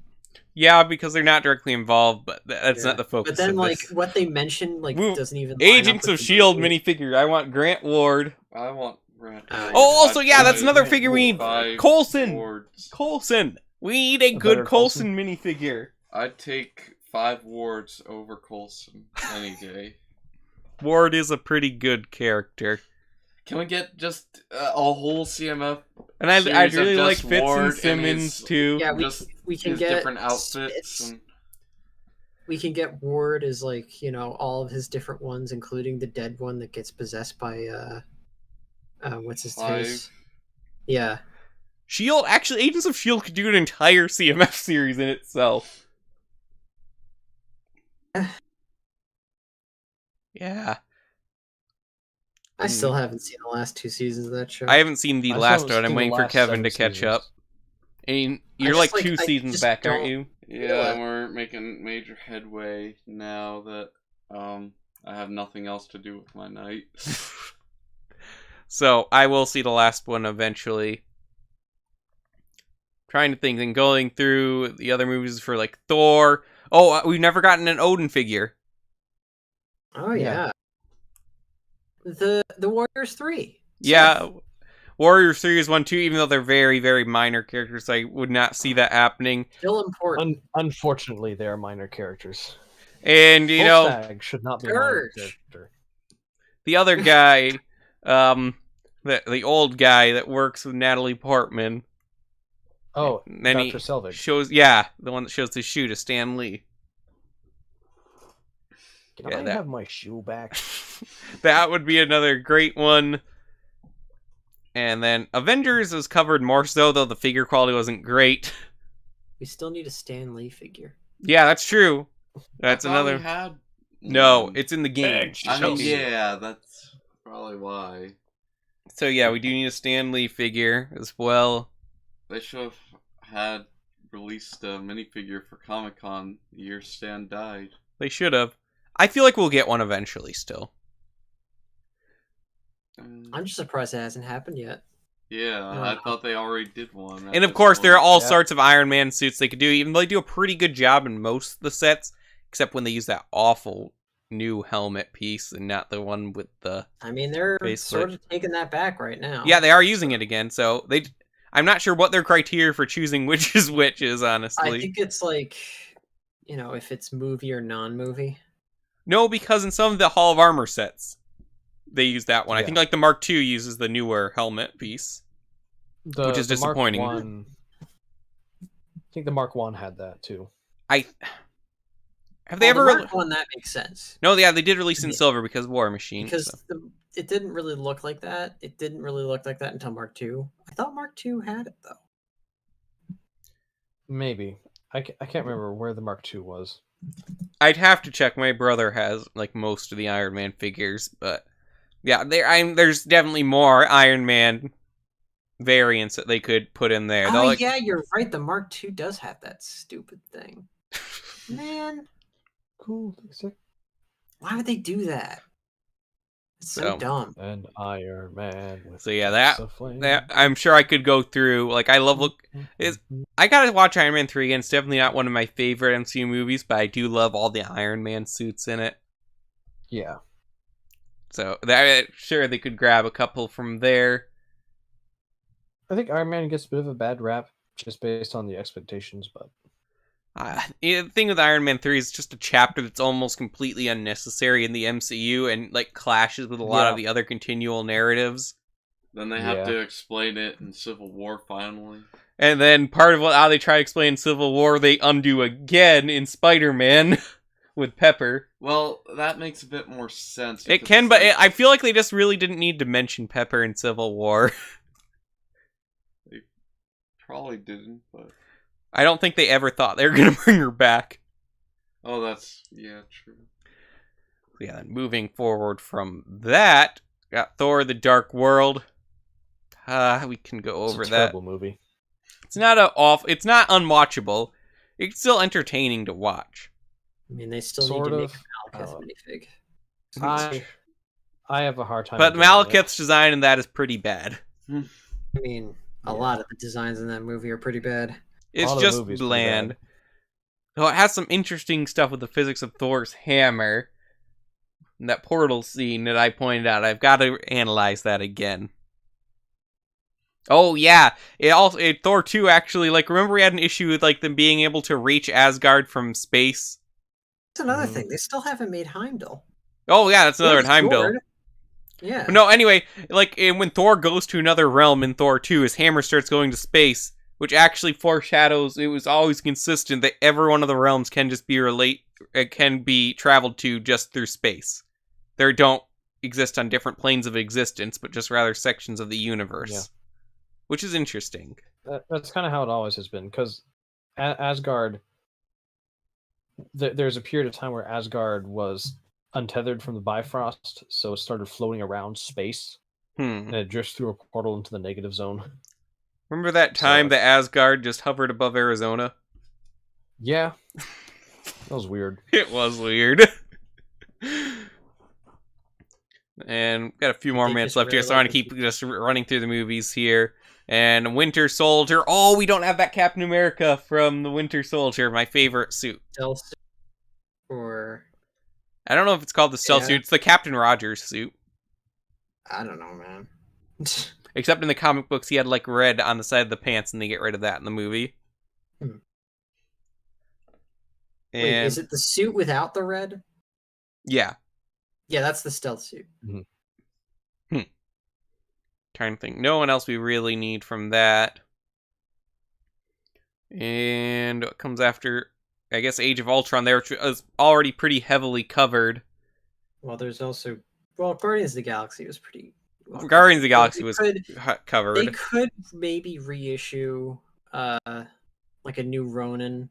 Yeah, because they're not directly involved, but that's not the focus. But then, of like this. what they mention, like doesn't even. Agents of S.H.I.E.L.D. minifigure. I want Grant Ward. I want Grant. Also, that's another figure we need. Coulson. Coulson. We need a good Coulson minifigure. I'd take 5 wards over Coulson any day. Ward is a pretty good character. Can we get just a whole CMF? And I'd really like Fitz and Simmons too. Yeah, we can get different outfits. We can get Ward as like all of his different ones, including the dead one that gets possessed by what's his face? Yeah. S.H.I.E.L.D. Actually, Agents of S.H.I.E.L.D. could do an entire CMF series in itself. Yeah. I still haven't seen the last 2 seasons of that show. I haven't seen the last one. I'm waiting for Kevin to catch up. And you're like 2 seasons back, aren't you? Yeah, we're making major headway now that I have nothing else to do with my night. So I will see the last one eventually. Trying to think and going through the other movies for like Thor. Oh, we've never gotten an Odin figure. Oh yeah. The Warriors 3. Yeah. Warriors 3 is 1 too, even though they're very, very minor characters. I would not see that happening. Still important. Unfortunately, they are minor characters. And Volstagg should not be a minor character. The other guy, the old guy that works with Natalie Portman. Oh, and then Dr. Selvig. Shows, the one that shows the shoe to Stan Lee. Can I have my shoe back? That would be another great one. And then Avengers was covered more so, though the figure quality wasn't great. We still need a Stan Lee figure. Yeah, that's true. That's another. We had... No, it's in the game. I mean, yeah, that's probably why. So yeah, we do need a Stan Lee figure as well. They should have had released a minifigure for Comic-Con the year Stan died. They should have. I feel like we'll get one eventually still. I'm just surprised it hasn't happened yet. Yeah, I thought they already did one. And of course, there are all sorts of Iron Man suits they could do, even though they do a pretty good job in most of the sets, except when they use that awful new helmet piece and not the one with the... I mean, they're sort of taking that back right now. Yeah, they are using it again, so they... I'm not sure what their criteria for choosing which is, honestly. I think it's like, if it's movie or non-movie. No, because in some of the Hall of Armor sets, they use that one. Yeah. I think like the Mark II uses the newer helmet piece, which is disappointing. I think the Mark I had that too. Have they ever? The Mark I, that makes sense. No, yeah, they did release in silver because War Machine. Because it didn't really look like that. It didn't really look like that until Mark II. I thought Mark II had it though. Maybe I can't remember where the Mark II was. I'd have to check. My brother has like most of the Iron Man figures, but yeah, there's definitely more Iron Man variants that they could put in there. Oh, yeah, you're right. The Mark II does have that stupid thing. Man. Cool. Why would they do that? It's so dumb. And Iron Man. So yeah, that I'm sure I could go through. Like, I gotta watch Iron Man 3 again. It's definitely not one of my favorite MCU movies, but I do love all the Iron Man suits in it. Yeah. So sure they could grab a couple from there. I think Iron Man gets a bit of a bad rap just based on the expectations, but the thing with Iron Man 3 is just a chapter that's almost completely unnecessary in the MCU and like clashes with a lot of the other continual narratives. Then they have to explain it in Civil War finally. And then part of how they try to explain Civil War, they undo again in Spider-Man with Pepper. Well, that makes a bit more sense. It can, but I feel like they just really didn't need to mention Pepper in Civil War. They probably didn't, but... I don't think they ever thought they were going to bring her back. Oh, true. Yeah, then moving forward from that, got Thor: The Dark World. We can go over that. It's a terrible movie. It's not unwatchable. It's still entertaining to watch. I mean, they still need to make a Malekith minifig. I have a hard time. But Malekith's design in that is pretty bad. I mean, a lot of the designs in that movie are pretty bad. It's just bland. So it has some interesting stuff with the physics of Thor's hammer. And that portal scene that I pointed out, I've got to analyze that again. Oh yeah, Thor 2 actually, like, remember we had an issue with like them being able to reach Asgard from space? That's another thing. They still haven't made Heimdall. Oh yeah, that's another Heimdall. Yeah. But no, anyway, like when Thor goes to another realm in Thor 2, his hammer starts going to space, which actually foreshadows it was always consistent that every one of the realms can just be traveled to just through space. They don't exist on different planes of existence, but just rather sections of the universe. Yeah. Which is interesting. That's kind of how it always has been, because Asgard, there's a period of time where Asgard was untethered from the Bifrost, so it started floating around space, and it drifts through a portal into the negative zone. Remember that time that Asgard just hovered above Arizona? Yeah. That was weird. It was weird. And got a few more minutes left here, so I'm going to keep just running through the movies here. And Winter Soldier. Oh, we don't have that Captain America from the Winter Soldier, my favorite suit. Stealth suit? Or... I don't know if it's called the stealth suit. It's the Captain Rogers suit. I don't know, man. Except in the comic books, he had like red on the side of the pants, and they get rid of that in the movie. And... Wait, is it the suit without the red? Yeah. Yeah, that's the stealth suit. Trying to think. No one else we really need from that. And what comes after, I guess, Age of Ultron there, which is already pretty heavily covered. Well, there's also Guardians of the Galaxy was pretty. Well Guardians of the Galaxy was They covered. could maybe reissue like a new Ronin,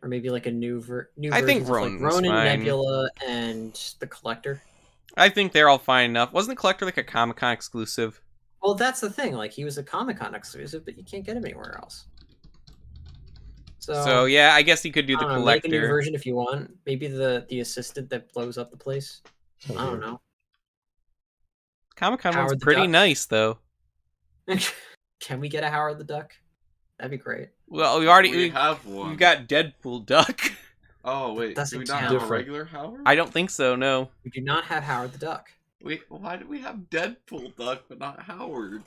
or maybe like a new I think versions of like Ronin's Ronin, fine. Nebula, and the Collector. I think they're all fine enough. Wasn't the Collector like a Comic-Con exclusive? Well, that's the thing. Like, he was a Comic-Con exclusive, but you can't get him anywhere else. So yeah, I guess you could do the Collector. Make a new version if you want. Maybe the assistant that blows up the place. I don't know. Comic-Con one's pretty nice, though. Can we get a Howard the Duck? That'd be great. Well, we have one. We've got Deadpool Duck. Oh wait, do we not have a regular Howard? I don't think so. No, we do not have Howard the Duck. Why do we have Deadpool Duck but not Howard?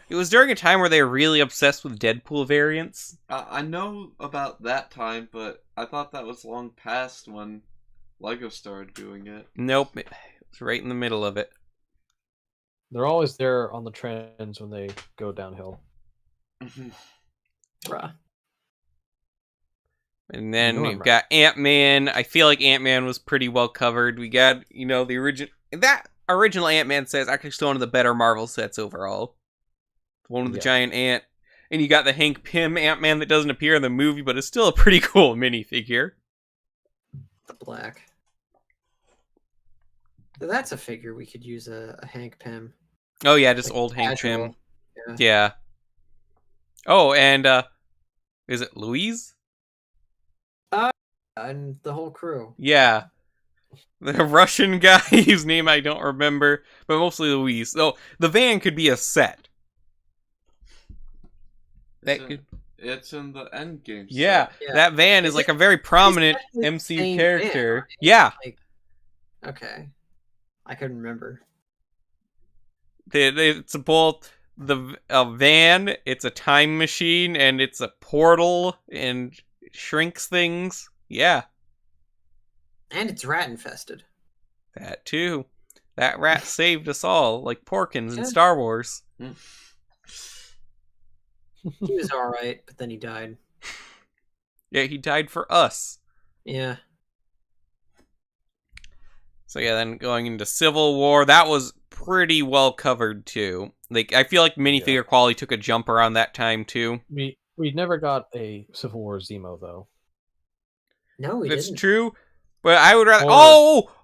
It was during a time where they were really obsessed with Deadpool variants. I know about that time, but I thought that was long past when Lego started doing it. Nope, it's right in the middle of it. They're always there on the trends when they go downhill. Bruh. And then we've got Ant-Man. I feel like Ant-Man was pretty well covered. We got, the original Ant-Man set is actually still one of the better Marvel sets overall. One with the giant ant. And you got the Hank Pym Ant-Man that doesn't appear in the movie, but is still a pretty cool minifigure. The black. So that's a figure we could use a Hank Pym. Oh yeah, just like old Hank Pym. Yeah. Oh, and is it Louise? And the whole crew. Yeah. The Russian guy whose name I don't remember, but mostly Louise. So the van could be a set. It's in the Endgame. Yeah, that van is like a very prominent MCU character. Van, right? Yeah. Okay. I couldn't remember. It's both a van, it's a time machine, and it's a portal, and it shrinks things. Yeah. And it's rat infested. That too. That rat saved us all, like Porkins in Star Wars. He was alright, but then he died. Yeah, he died for us. Yeah. So yeah, then going into Civil War, that was pretty well covered too. Like, I feel like minifigure quality took a jump around that time too. We never got a Civil War Zemo though. No, we didn't. That's true. But I would rather.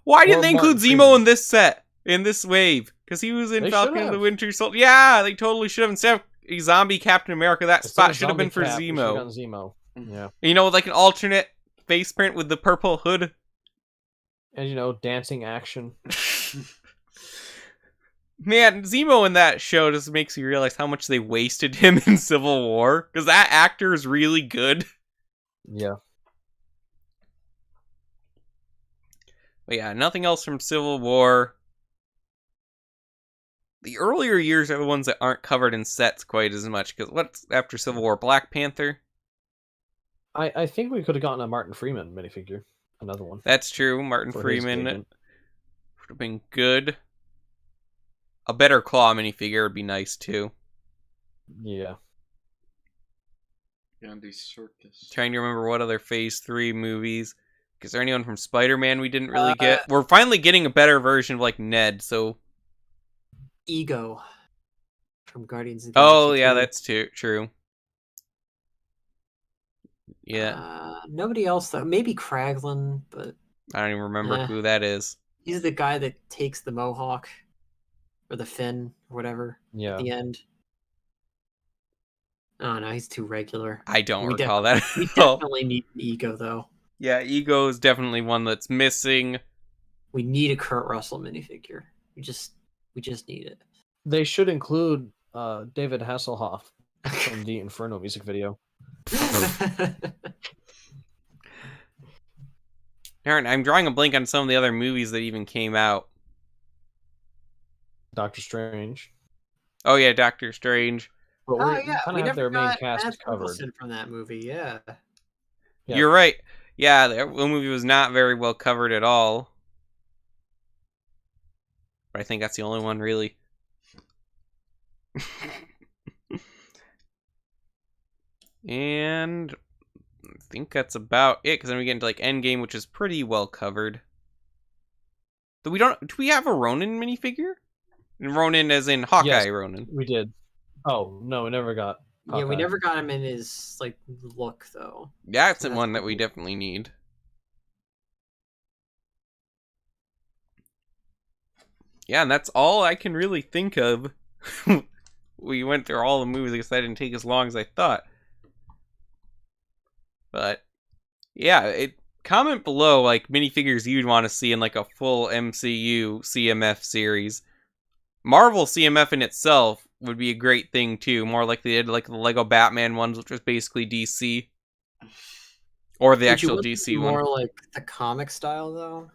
Why didn't they include Zemo in this set, in this wave? Because he was in Falcon and the Winter Soldier. Yeah, they totally should have. Instead of a zombie Captain America, that spot should have been for Zemo. Yeah. Like an alternate face print with the purple hood. And dancing action. Man, Zemo in that show just makes you realize how much they wasted him in Civil War. Because that actor is really good. Yeah. But yeah, nothing else from Civil War. The earlier years are the ones that aren't covered in sets quite as much. Because what's after Civil War? Black Panther? I think we could have gotten a Martin Freeman minifigure. Another one. That's true. Martin Freeman would have been good. A better Claw minifigure would be nice too. Yeah. Andy Serkis. Trying to remember what other Phase 3 movies. Is there anyone from Spider-Man we didn't really get? We're finally getting a better version of like Ned, so... Ego. From Guardians of the Galaxy. Oh, yeah, that's true. Yeah. Nobody else though. Maybe Kraglin, but I don't even remember who that is. He's the guy that takes the mohawk or the fin or whatever at the end. Oh no, he's too regular. I don't recall that. We definitely need an Ego though. Yeah, Ego is definitely one that's missing. We need a Kurt Russell minifigure. We just need it. They should include David Hasselhoff from the Inferno music video. Aaron, I'm drawing a blank on some of the other movies that even came out. Doctor Strange. Oh yeah, Doctor Strange. But we kind of have their main cast covered from that movie. Yeah. You're right. Yeah, that movie was not very well covered at all. But I think that's the only one really. And I think that's about it, because then we get into like Endgame, which is pretty well covered. Do we have a Ronin minifigure? And Ronin as in Hawkeye Yes, Ronin. we did. Oh, no, we never got Yeah, we Hawkeye. never got him in his like look though. That's So one that we definitely need. Yeah, and that's all I can really think of. We went through all the movies. I guess that didn't take as long as I thought. But yeah, comment below like minifigures you'd want to see in like a full MCU CMF series. Marvel CMF in itself would be a great thing too. More like they did like the Lego Batman ones, which was basically DC, or the actual DC one. More like the comic style though.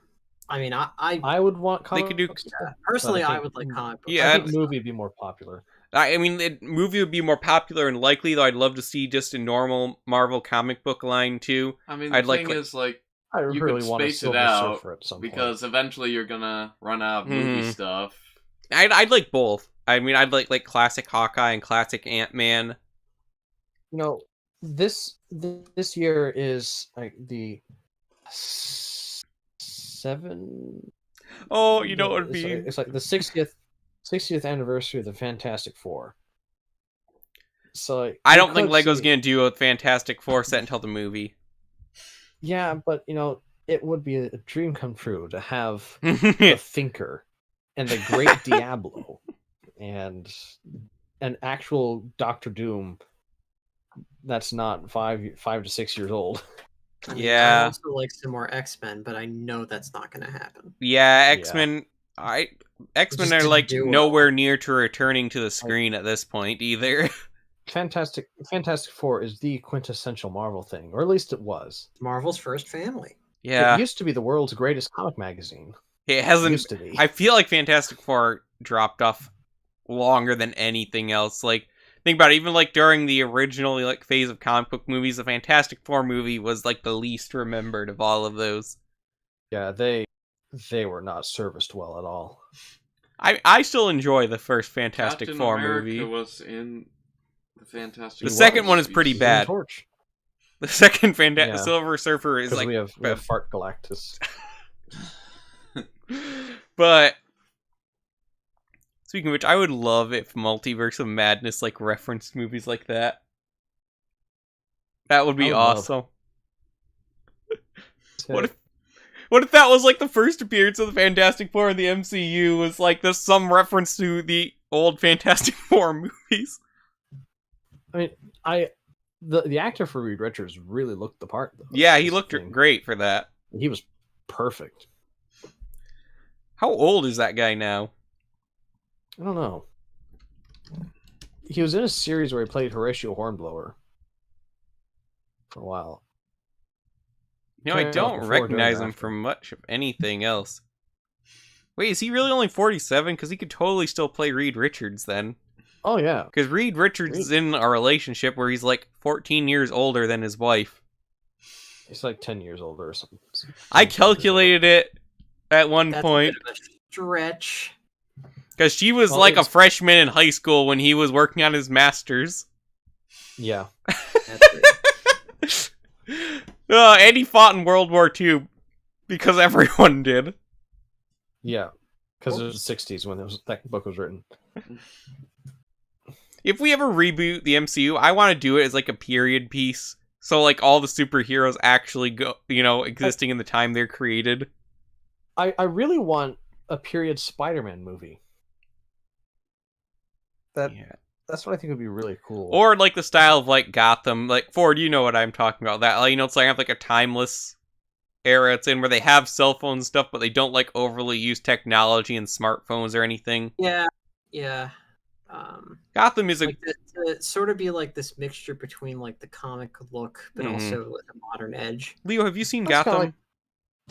I mean, I would want comic They could do- books, personally, but I would like comic books. Yeah, I think movie would be more popular. I mean, the movie would be more popular and likely, though I'd love to see just a normal Marvel comic book line too. I mean, I'd the thing is, like, I you really could want a space it Silver out Surfer at some because point. eventually you're gonna run out of movie stuff. I'd like both. I mean, I'd like classic Hawkeye and classic Ant-Man. You know, this year is like the 7. Oh, you know what would it's be? like, it's like the 60th anniversary of the Fantastic Four. So like, I you don't think could Lego's see- gonna do a Fantastic Four set until the movie. Yeah, but you know, it would be a dream come true to have the Thinker and the Great Diablo and an actual Doctor Doom that's not 5 to 6 years old. I mean, Yeah. I also like some more X-Men, but I know that's not going to happen. Yeah, X-Men. X-Men Just are didn't like do well. nowhere near to returning to the screen at this point either. Fantastic Four is the quintessential Marvel thing, or at least it was. Marvel's first family. Yeah, It used to be the world's greatest comic magazine. it It hasn't. used to be. I feel like Fantastic Four dropped off longer than anything else. Like, think about it, even like during the original like phase of comic book movies, the Fantastic Four movie was like the least remembered of all of those. Yeah, they were not serviced well at all. I still enjoy the first Fantastic Captain Four America movie. was in the Fantastic. The Four second one is movies. pretty Green bad. Torch. The second Yeah. Silver Surfer is Because like, we have Fart Galactus. but speaking of which, I would love if Multiverse of Madness like referenced movies like that. That would be I would love- awesome. What if that was like the first appearance of the Fantastic Four in the MCU was like this some reference to the old Fantastic Four movies? I mean, the actor for Reed Richards really looked the part. Though. Yeah, he That's looked the thing. great for that. He was perfect. How old is that guy now? I don't know. He was in a series where he played Horatio Hornblower for a while. You know, I Before don't doing recognize him after. from much of anything else. Wait, is he really only 47? Because he could totally still play Reed Richards then. Oh yeah, Because Reed Richards is in a relationship where he's like 14 years older than his wife. he's like 10 years older or something. I calculated it at one That's point. a bit of a stretch. Because she was Well, like it a was- freshman in high school when he was working on his master's. Yeah, That's it. And he fought in World War II. Because everyone did. yeah, because it was the 60s when that book was written. If we ever reboot the MCU, I want to do it as like a period piece. So like all the superheroes actually go, existing in the time they're created. I really want a period Spider-Man movie. Yeah. That's what I think would be really cool. Or like the style of like Gotham, like Ford, you know what I'm talking about. That it's like have like a timeless era it's in where they have cell phone stuff, but they don't like overly use technology and smartphones or anything. Yeah. Gotham is a Like to sort of be like this mixture between like the comic look, but Mhm. also with a modern edge. Leo. Have you seen That's kinda Gotham? like-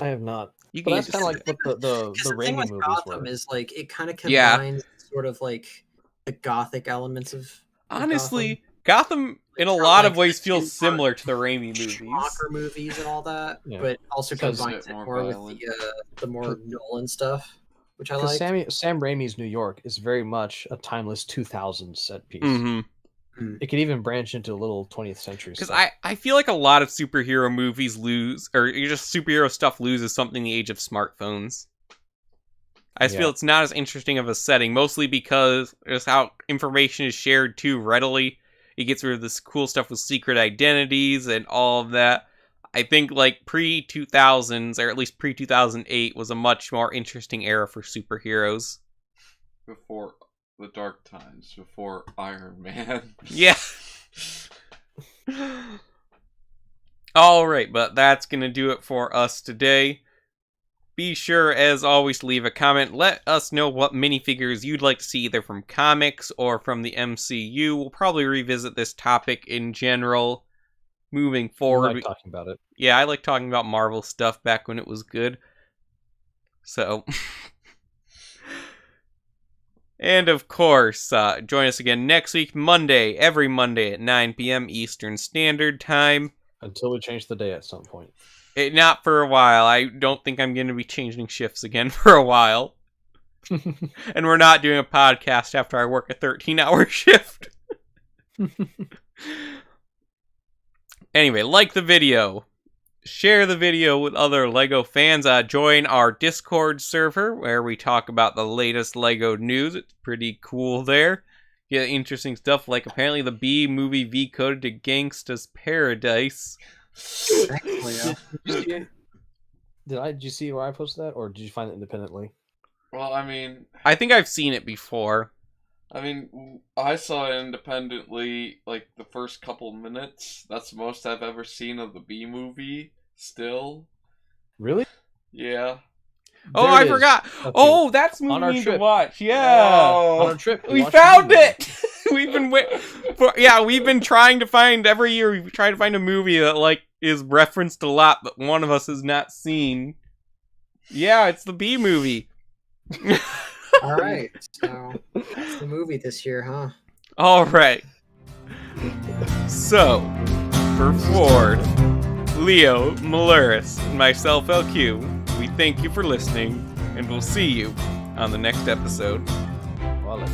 I have not. You But can that's kind of like what the Because the thing Raimi with movies Gotham were. is like it kind of Yeah. combines sort of like the gothic elements of honestly, Gotham in a Kinda lot of like ways the feels two-part similar to the Raimi movies. Shocker movies and all that, Yeah. but also Because- combines Bit it more more with violent. the more Nolan stuff, which I Because like. Sam Raimi's New York is very much a timeless 2000s set piece. Mm-hmm. It could even branch into a little 20th century Because stuff. I feel like a lot of superhero movies lose, or just superhero stuff loses something in the age of smartphones. I feel it's not as interesting of a setting, mostly because it's how information is shared too readily. It gets rid of this cool stuff with secret identities and all of that. I think like pre-2000s, or at least pre-2008, was a much more interesting era for superheroes. Before the dark times, before Iron Man. Yeah. Alright, but that's going to do it for us today. Be sure, as always, to leave a comment. Let us know what minifigures you'd like to see either from comics or from the MCU. We'll probably revisit this topic in general moving forward. I like talking about it. Yeah, I like talking about Marvel stuff back when it was good. So... And of course, join us again next week, Monday, every Monday at 9 p.m. Eastern Standard Time. Until we change the day at some point. Not for a while. I don't think I'm going to be changing shifts again for a while. And we're not doing a podcast after I work a 13-hour shift. Anyway, like the video. Share the video with other LEGO fans. Join our Discord server where we talk about the latest LEGO news. It's pretty cool there. Get interesting stuff like apparently the B movie V-coded to Gangsta's Paradise. Did you see where I posted that, or did you find it independently? Well, I mean... I think I've seen it before. I mean, I saw it independently, like, the first couple minutes. That's the most I've ever seen of the B movie, still. Really? Yeah. Oh, I forgot! Oh, that's movie we need to watch. Yeah! Oh. On our trip. We found it! We've been trying to find, every year we try to find a movie that, like, is referenced a lot, but one of us has not seen. Yeah, it's the B movie. Alright, so that's the movie this year, huh? Alright. So, for Ford, Leo, Maluris, and myself, LQ, we thank you for listening, and we'll see you on the next episode. Wallet.